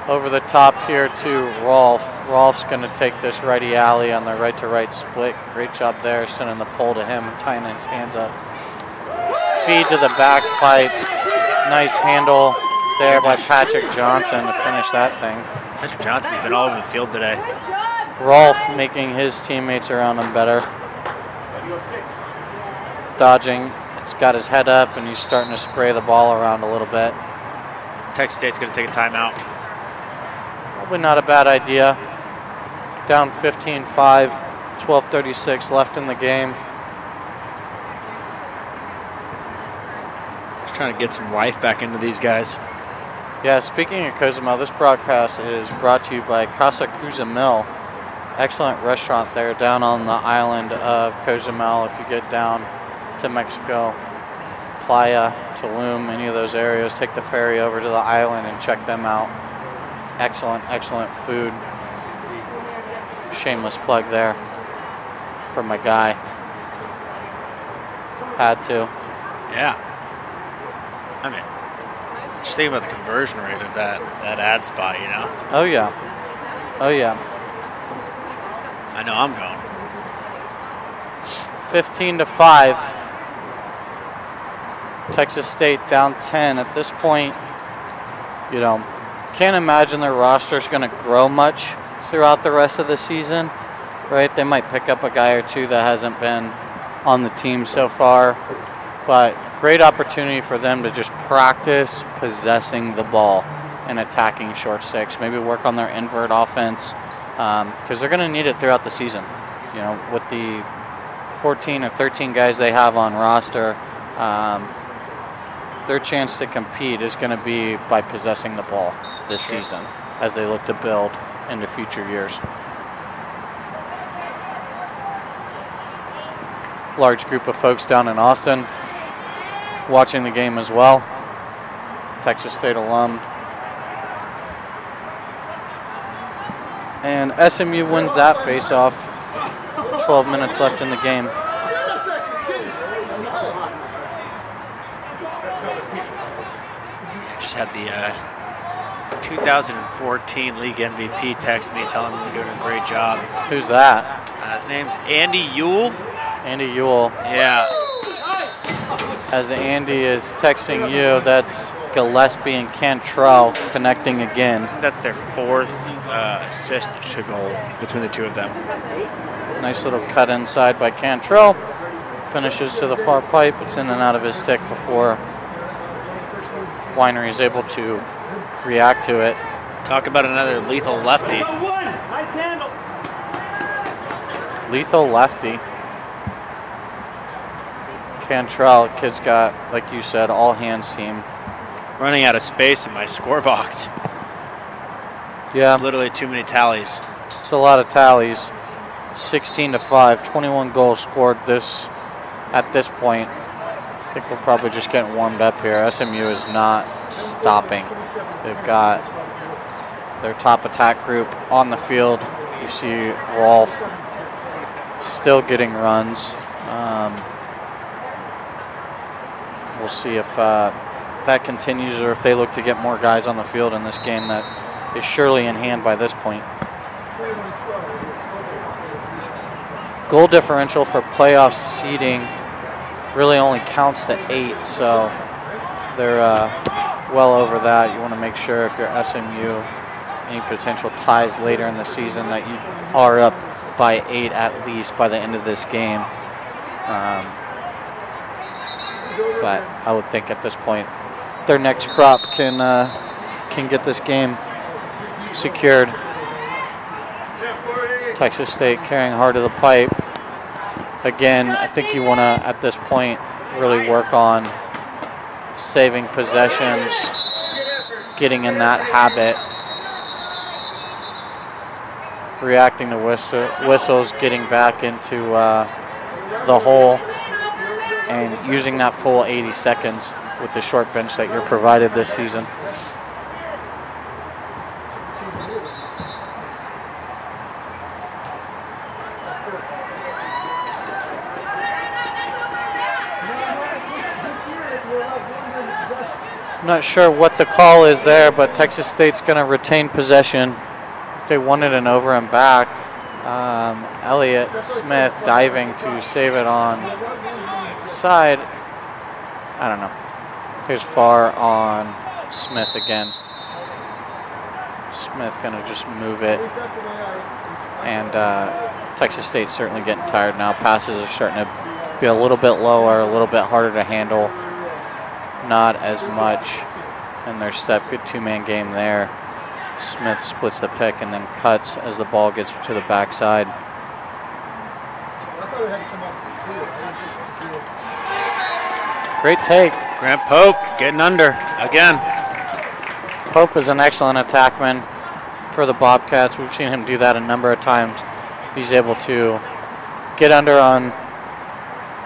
Over the top here to Rolfe. Rolfe's going to take this righty alley on the right-to-right split. Great job there, sending the pole to him, tying his hands up. Feed to the back pipe. Nice handle there by Patrick Johnson to finish that thing. Patrick Johnson's been all over the field today. Rolfe making his teammates around him better. Dodging. It's got his head up, and he's starting to spray the ball around a little bit. Texas State's going to take a timeout. Probably not a bad idea. Down 15-5, 12:36 left in the game. Just trying to get some life back into these guys. Yeah, speaking of Cozumel, this broadcast is brought to you by Casa Cozumel. Excellent restaurant there down on the island of Cozumel. If you get down to Mexico, Playa, Tulum, any of those areas, take the ferry over to the island and check them out. Excellent, excellent food. Shameless plug there for my guy. Had to. Yeah. I mean, just think about the conversion rate of that ad spot, you know? Oh, yeah. Oh, yeah. I know I'm going. 15-5. Texas State down 10 at this point. You know, can't imagine their roster's going to grow much throughout the rest of the season, right? They might pick up a guy or two that hasn't been on the team so far, but great opportunity for them to just practice possessing the ball and attacking short sticks. Maybe work on their invert offense because they're going to need it throughout the season. You know, with the 14 or 13 guys they have on roster, their chance to compete is going to be by possessing the ball this season as they look to build into future years. Large group of folks down in Austin watching the game as well. Texas State alum. And SMU wins that face-off. 12 minutes left in the game. Just had the 2014 league MVP text me telling me we're doing a great job. Who's that? His name's Andy Ewell. Andy Ewell. Yeah. As Andy is texting you, that's Gillespie and Cantrell connecting again. That's their fourth assist to goal between the two of them. Nice little cut inside by Cantrell. Finishes to the far pipe. It's in and out of his stick before Winery is able to react to it. Talk about another lethal lefty. Lethal lefty. Cantrell, kid's got, like you said, all hands team. Running out of space in my score box. Yeah. It's literally too many tallies. It's a lot of tallies. 16-5, 21 goals scored at this point. I think we're probably just getting warmed up here. SMU is not stopping. They've got their top attack group on the field. You see Rolf still getting runs. We'll see if that continues or if they look to get more guys on the field in this game that is surely in hand by this point. Goal differential for playoff seeding really only counts to 8, so they're well over that. You want to make sure if you're SMU, any potential ties later in the season, that you are up by 8 at least by the end of this game. But I would think at this point their next crop can get this game secured. Texas State carrying hard to the pipe. Again, I think you want to, at this point, really work on saving possessions, getting in that habit, reacting to whistles, getting back into the hole, and using that full 80 seconds with the short bench that you're provided this season. I'm not sure what the call is there, but Texas State's going to retain possession. They wanted an over and back. Elliott Smith diving to save it on side. I don't know. Here's far on Smith again. Smith going to just move it. And Texas State certainly getting tired now. Passes are starting to be a little bit lower, a little bit harder to handle. Not as much in their step. Good two-man game there. Smith splits the pick and then cuts as the ball gets to the backside. Great take. Grant Pope getting under again. Pope is an excellent attackman for the Bobcats. We've seen him do that a number of times. He's able to get under on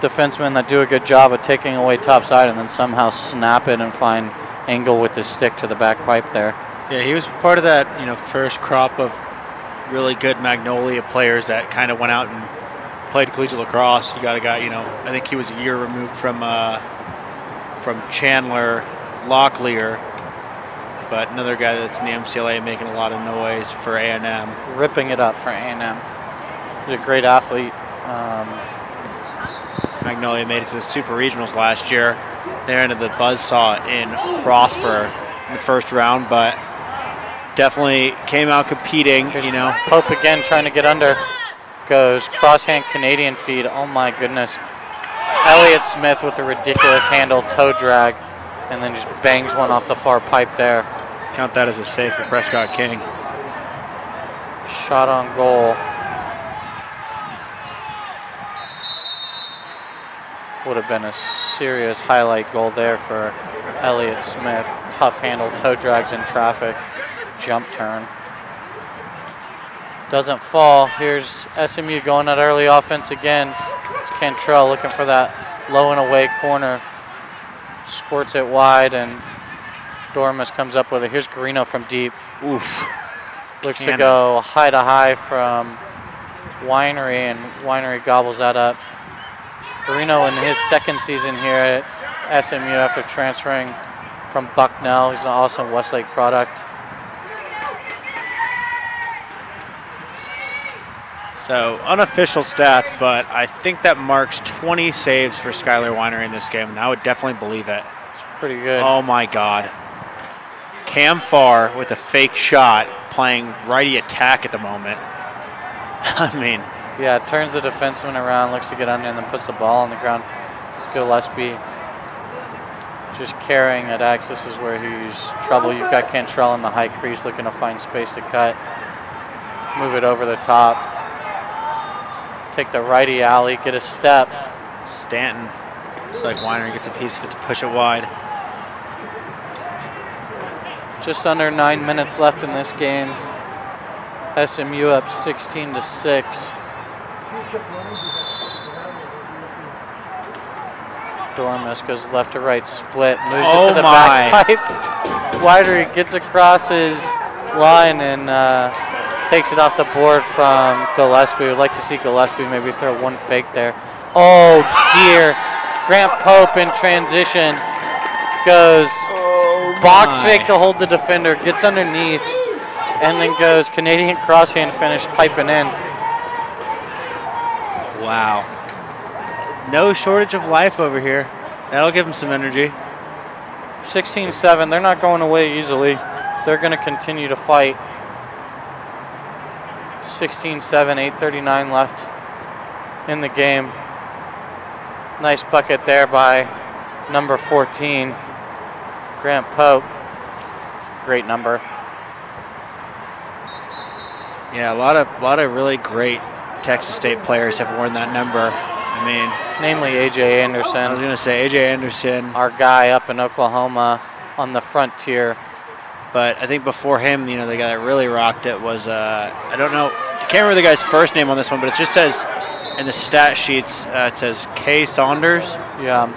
defensemen that do a good job of taking away topside and then somehow snap it and find angle with his stick to the back pipe there. Yeah, he was part of that, first crop of really good Magnolia players that kind of went out and played collegiate lacrosse. You got a guy, I think he was a year removed from Chandler Locklear, but another guy that's in the MCLA making a lot of noise for A&M. Ripping it up for A&M. He's a great athlete. Magnolia made it to the Super Regionals last year. They're into the buzzsaw in Prosper in the first round, but definitely came out competing. Pope again trying to get under. Goes crosshand Canadian feed. Oh my goodness. Elliott Smith with a ridiculous handle toe drag, and then just bangs one off the far pipe there. Count that as a save for Prescott King. Shot on goal. Would have been a serious highlight goal there for Elliott Smith. Tough handle, toe drags in traffic, jump turn. Doesn't fall. Here's SMU going at early offense again. It's Cantrell looking for that low and away corner. Squirts it wide, and Dormus comes up with it. Here's Garino from deep. Oof. Looks to go high to high from Winery, and Winery gobbles that up. Garino in his second season here at SMU after transferring from Bucknell. He's an awesome Westlake product. So unofficial stats, but I think that marks 20 saves for Skylar Winery in this game, and I would definitely believe it. It's pretty good. Oh my God. Cam Farr with a fake shot, playing righty attack at the moment. I mean. Yeah, turns the defenseman around, looks to get under, and then puts the ball on the ground. Let's go Gillespie. Just carrying at Axe. This is where he's trouble. You've got Cantrell in the high crease looking to find space to cut. Move it over the top. Take the righty alley, get a step. Stanton. Looks like Winery gets a piece of it to push it wide. Just under 9 minutes left in this game. SMU up 16-6. Dormus goes left to right split, moves it to the back pipe. Widery gets across his line and takes it off the board from Gillespie. We'd like to see Gillespie maybe throw one fake there. Oh dear. Grant Pope in transition goes box fake to hold the defender, gets underneath, and then goes Canadian crosshand finish, piping in. Wow. No shortage of life over here. That'll give them some energy. 16-7, they're not going away easily. They're going to continue to fight. 16-7, 8:39 left in the game. Nice bucket there by number 14, Grant Pope. Great number. Yeah, a lot of really great Texas State players have worn that number. I mean, namely A.J. Anderson. I was going to say A.J. Anderson. Our guy up in Oklahoma on the frontier. But I think before him, the guy that really rocked it was, I don't know, I can't remember the guy's first name on this one, but it just says in the stat sheets, it says K. Saunders. Yeah.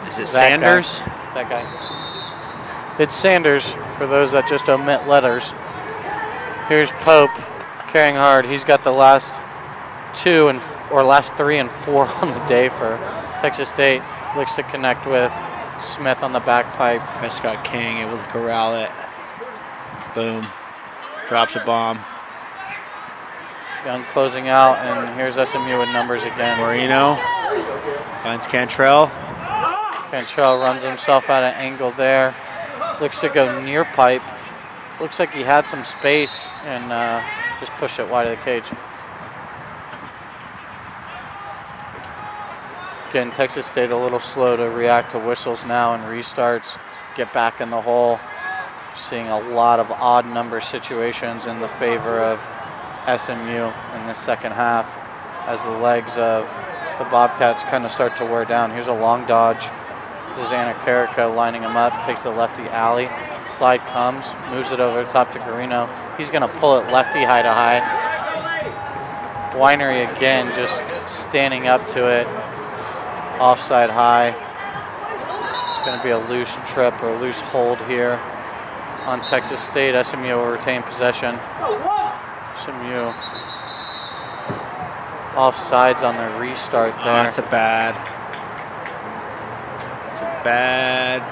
Is it Sanders? That guy. It's Sanders, for those that just omit letters. Here's Pope carrying hard. He's got the last last 3 and 4 on the day for Texas State. Looks to connect with Smith on the back pipe. Prescott King able to corral it. Boom. Drops a bomb. Young closing out, and here's SMU with numbers again. Moreno finds Cantrell. Cantrell runs himself out of angle there. Looks to go near pipe. Looks like he had some space and just pushed it wide of the cage. Again, Texas State a little slow to react to whistles now and restarts. Get back in the hole. Seeing a lot of odd number situations in the favor of SMU in the second half as the legs of the Bobcats kind of start to wear down. Here's a long dodge. Zana Carrico lining him up, takes the lefty alley. Slide comes, moves it over the top to Garino. He's going to pull it lefty high to high. Winery again just standing up to it. Offside high. It's going to be a loose trip or a loose hold here on Texas State. SMU will retain possession. SMU offsides on their restart there. Oh, that's a bad. It's a bad.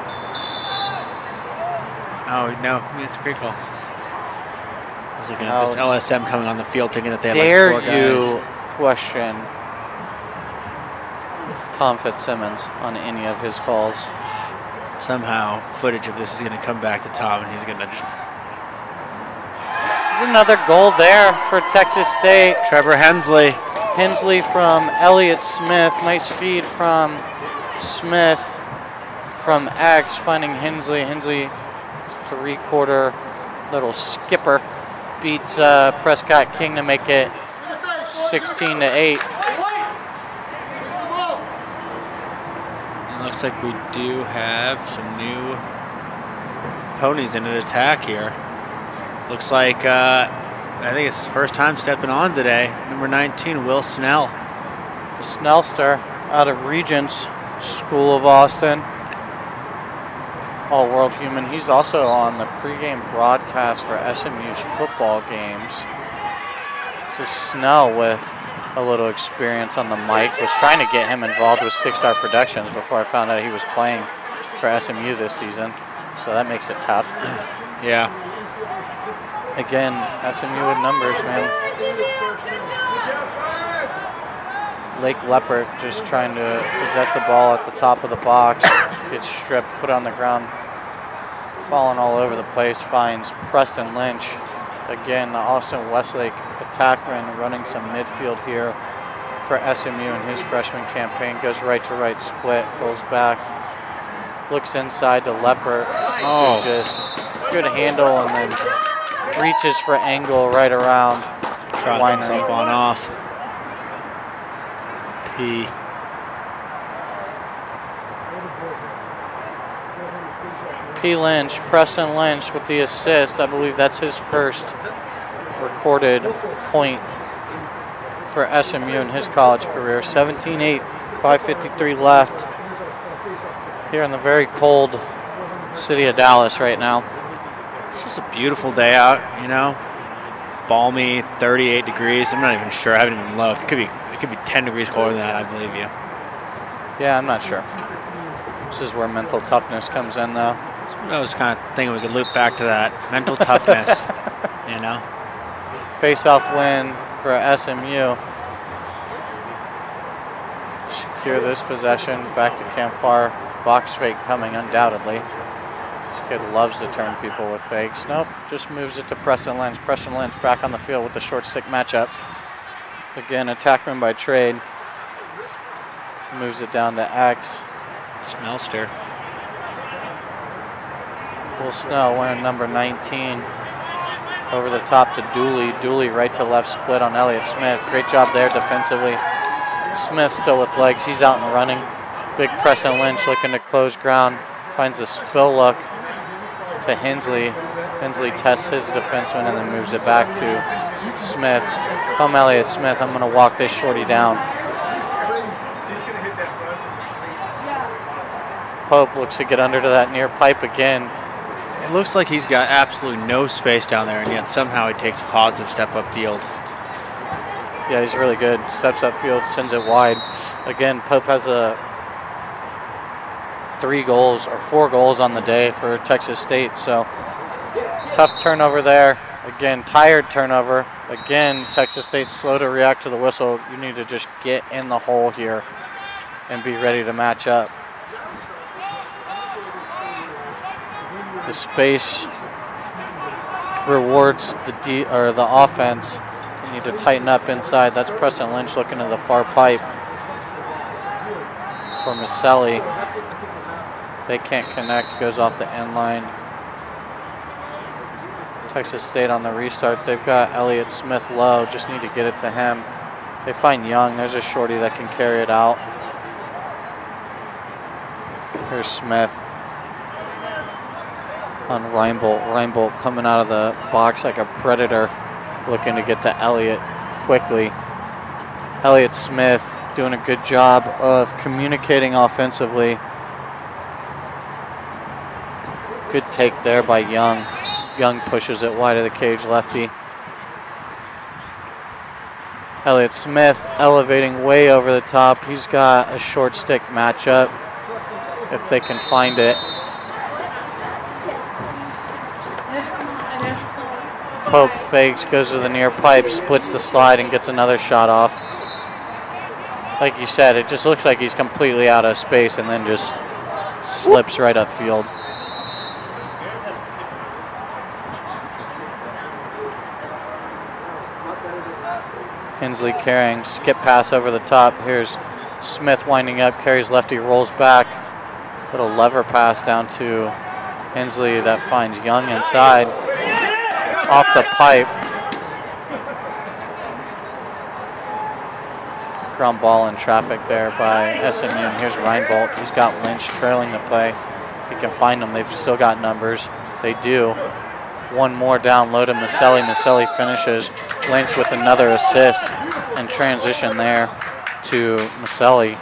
Oh, no, it's a great call. I was looking at this LSM coming on the field thinking that they had like 4 guys. Dare you question Tom Fitzsimmons on any of his calls? Somehow, footage of this is going to come back to Tom, and he's going to just... There's another goal there for Texas State. Trevor Hensley. Hensley from Elliott Smith. Nice feed from Smith from X, finding Hensley. Hensley, 3/4 little skipper, beats Prescott King to make it 16-8. It looks like we do have some new ponies in an attack here. Looks like, I think it's his first time stepping on today. Number 19, Will Snell. The Snellster out of Regents School of Austin. All-world human. He's also on the pregame broadcast for SMU's football games. So Snell with a little experience on the mic. Was trying to get him involved with Stick Star Productions before I found out he was playing for SMU this season. So that makes it tough. Yeah. Again, SMU with numbers, man. Lake Leopard just trying to possess the ball at the top of the box. Gets stripped, put on the ground, falling all over the place. Finds Preston Lynch. Again, the Austin Westlake attackman running some midfield here for SMU in his freshman campaign. Goes right to right split, rolls back, looks inside to Leopard. Oh. Just good handle and then reaches for angle right around. Trots himself on off. P. P. Lynch, Preston Lynch with the assist. I believe that's his first recorded point for SMU in his college career. 17-8, 5:53 left here in the very cold city of Dallas right now. It's just a beautiful day out, you know. Balmy, 38 degrees. I'm not even sure. I haven't even looked. It could be 10 degrees colder than that, I believe you. Yeah, I'm not sure. This is where mental toughness comes in, though. I was kind of thinking we could loop back to that. Mental toughness, you know. Face-off win for SMU. Secure this possession. Back to Campfire. Box fake coming, undoubtedly. This kid loves to turn people with fakes. Nope, just moves it to Preston Lynch. Preston Lynch back on the field with the short stick matchup. Again, attackman by trade. Moves it down to X. Snellster. Will Snell wearing number 19. Over the top to Dooley. Dooley right to left split on Elliott Smith. Great job there defensively. Smith still with legs. He's out and running. Big Preston Lynch looking to close ground. Finds a spill look to Hensley. Hensley tests his defenseman and then moves it back to Smith. If I'm Elliott Smith, I'm going to walk this shorty down. Pope looks to get under to that near pipe again. It looks like he's got absolutely no space down there, and yet somehow he takes a positive step up field. Yeah, he's really good. Steps up field, sends it wide. Again, Pope has 4 goals on the day for Texas State. So tough turnover there. Again, tired turnover. Again, Texas State slow to react to the whistle. You need to just get in the hole here and be ready to match up. The space rewards the offense. You need to tighten up inside. That's Preston Lynch looking to the far pipe for Maselli. They can't connect, goes off the end line. Texas State on the restart. They've got Elliott Smith low, just need to get it to him. They find Young, there's a shorty that can carry it out. Here's Smith on Reinbolt. Reinbolt coming out of the box like a predator, looking to get to Elliott quickly. Elliott Smith doing a good job of communicating offensively. Good take there by Young. Young pushes it wide of the cage, lefty. Elliott Smith elevating way over the top. He's got a short stick matchup if they can find it. Pope fakes, goes to the near pipe, splits the slide, and gets another shot off. Like you said, it just looks like he's completely out of space and then just slips right upfield. Hensley carrying, skip pass over the top. Here's Smith winding up, carries lefty, rolls back. Little lever pass down to Hensley that finds Young inside. Off the pipe. Ground ball in traffic there by SMU. And here's Reinbold. He's got Lynch trailing the play. He can find them. They've still got numbers. They do. One more down low to Maselli. Maselli finishes. Lynch with another assist and transition there to Maselli.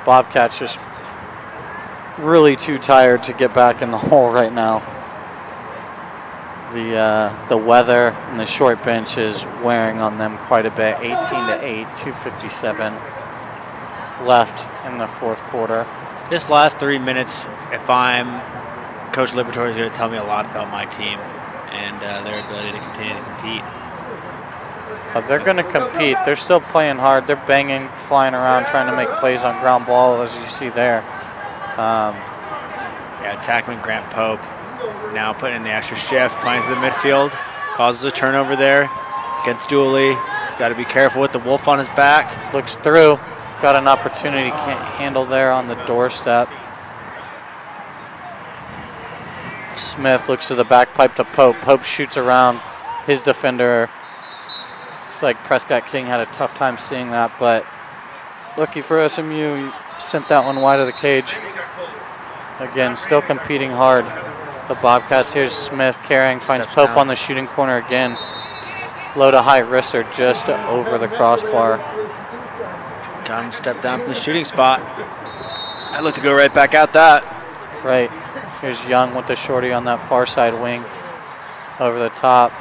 Bobcats just really too tired to get back in the hole right now. The weather and the short bench is wearing on them quite a bit. 18-8, 2:57 left in the fourth quarter. This last 3 minutes, if I'm Coach Liberatore, is going to tell me a lot about my team and their ability to continue to compete. They're going to compete. They're still playing hard. They're banging, flying around, trying to make plays on ground ball, as you see there. Yeah, attackman Grant Pope now putting in the extra shift, playing to the midfield, causes a turnover there against Dooley. He's got to be careful with the Wolf on his back. Looks through. Got an opportunity, can't handle there on the doorstep. Smith looks to the back pipe to Pope. Pope shoots around his defender. Looks like Prescott King had a tough time seeing that, but lucky for SMU, he sent that one wide of the cage. Again, still competing hard. The Bobcats, here's Smith carrying, finds Steps Pope down on the shooting corner again. Low to high wrister just over the crossbar. Got him step down from the shooting spot. I'd look to go right back at that. Right. Here's Young with the shorty on that far side wing. Over the top.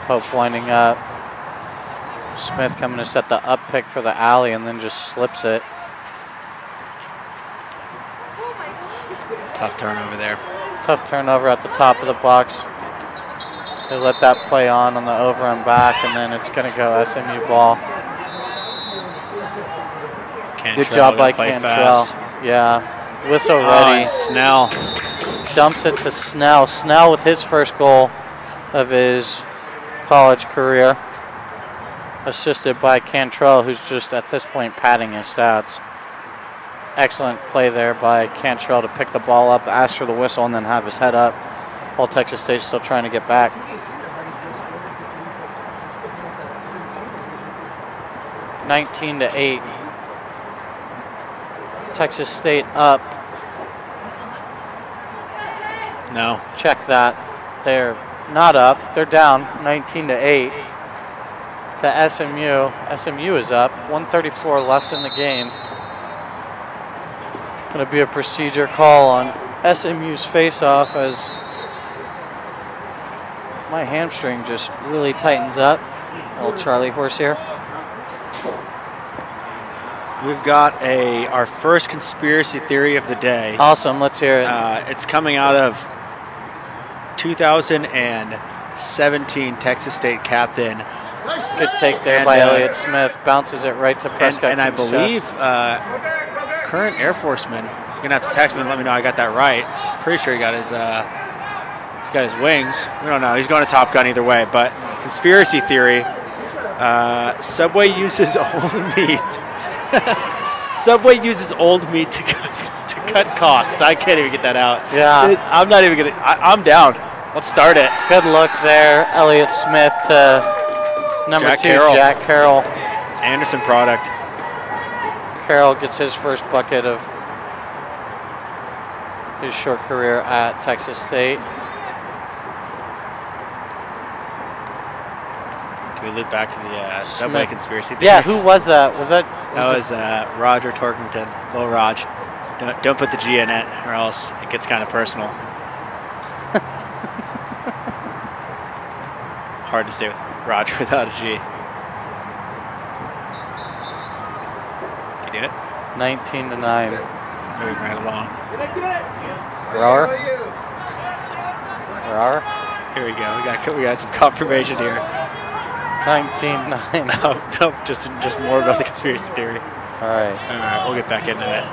Pope winding up. Smith coming to set the up pick for the alley and then just slips it. Tough turnover there. Tough turnover at the top of the box. They let that play on the over and back, and then it's going to go SMU ball. Good job by Cantrell. Yeah, whistle ready. And Snell dumps it to Snell. Snell with his first goal of his college career, assisted by Cantrell, who's just at this point padding his stats. Excellent play there by Cantrell to pick the ball up, ask for the whistle, and then have his head up while Texas State's still trying to get back. 19-8. Texas State up. No. Check that. They're not up. They're down 19-8 to SMU. SMU is up. 1:34 left in the game. Going to be a procedure call on SMU's face-off as my hamstring just really tightens up. Old Charlie horse here. We've got our first conspiracy theory of the day. Awesome, let's hear it. It's coming out of 2017 Texas State captain. Good take there by Elliott Smith. Bounces it right to Prescott. And I believe current Air Forceman. You're gonna have to text me and let me know I got that right. Pretty sure he got his he's got his wings. We don't know. He's going to Top Gun either way. But conspiracy theory: Subway uses old meat. Subway uses old meat to cut costs. I can't even get that out. Yeah. I'm not even gonna. I'm down. Let's start it. Good look there, Elliott Smith to number Jack 2, Carroll. Jack Carroll. Anderson product. Carroll gets his first bucket of his short career at Texas State. We loop back to the subway conspiracy theory. Yeah, who was that? That was Roger Torkington, Lil Raj. Don't put the G in it, or else it gets kind of personal. Hard to say with Roger without a G. Can you do it? 19-9. Moving right along. Roar. Roar. Here we go. We got some confirmation here. 19-9. No, just more about the conspiracy theory. All right, we'll get back into it.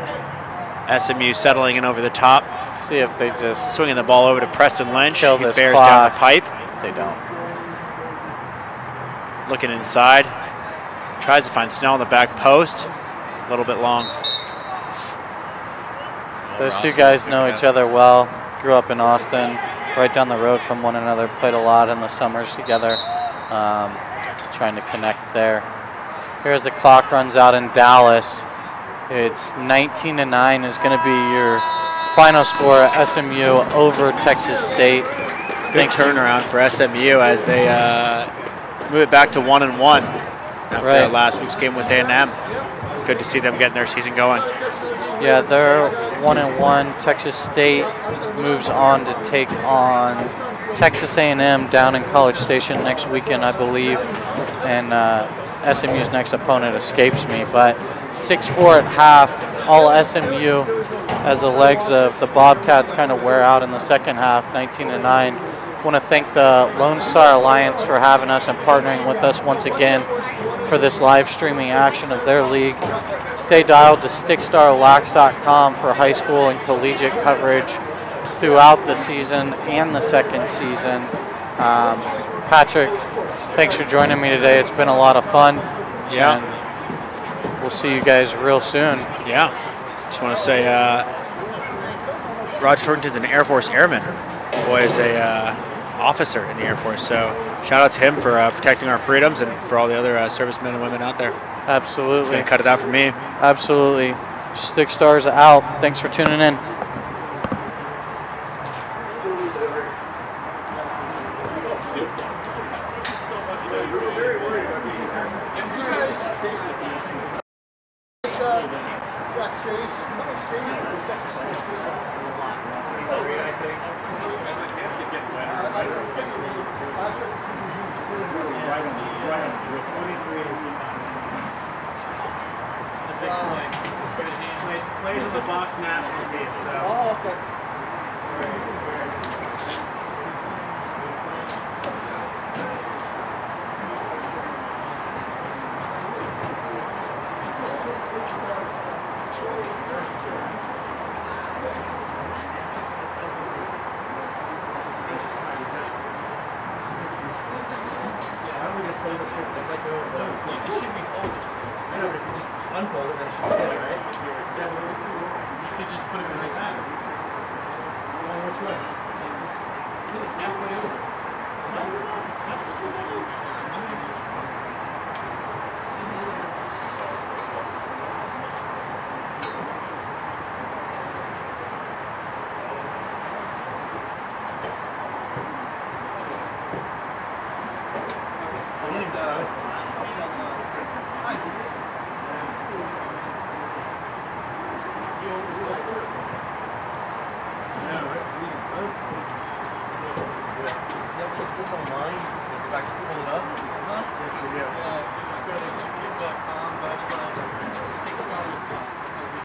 SMU settling in over the top. Let's see if they just swinging the ball over to Preston Lynch. Kill He this bears clock. down the pipe. They don't. Looking inside. Tries to find Snell on the back post. A little bit long. Those two guys know each other well. Grew up in Austin, right down the road from one another. Played a lot in the summers together. Trying to connect there. Here's the clock runs out in Dallas. It's 19-9 is going to be your final score at SMU over Texas State. Good turnaround for SMU as they move it back to 1-1 after last week's game with A&M. Good to see them getting their season going. Yeah, they're 1-1. Texas State moves on to take on Texas A&M down in College Station next weekend, I believe. And SMU's next opponent escapes me, but 6-4 at half, all SMU as the legs of the Bobcats kind of wear out in the second half, 19-9. Want to thank the Lone Star Alliance for having us and partnering with us once again for this live streaming action of their league. Stay dialed to stickstarlax.com for high school and collegiate coverage throughout the season and the second season. Patrick, thanks for joining me today. It's been a lot of fun. Yeah. And we'll see you guys real soon. Yeah. Just want to say Roger Torkington's an Air Force airman. Boy is a officer in the Air Force. So shout out to him for protecting our freedoms and for all the other servicemen and women out there. Absolutely. It's going to cut it out for me. Absolutely. Stick Stars out. Thanks for tuning in. Plays as a box national team, so. Oh, okay. Unfold it, then it should be dead, right? Yeah, so you could just put it in like that. Well, which way? Halfway over. This online, if I can pull it up. Yes, we do.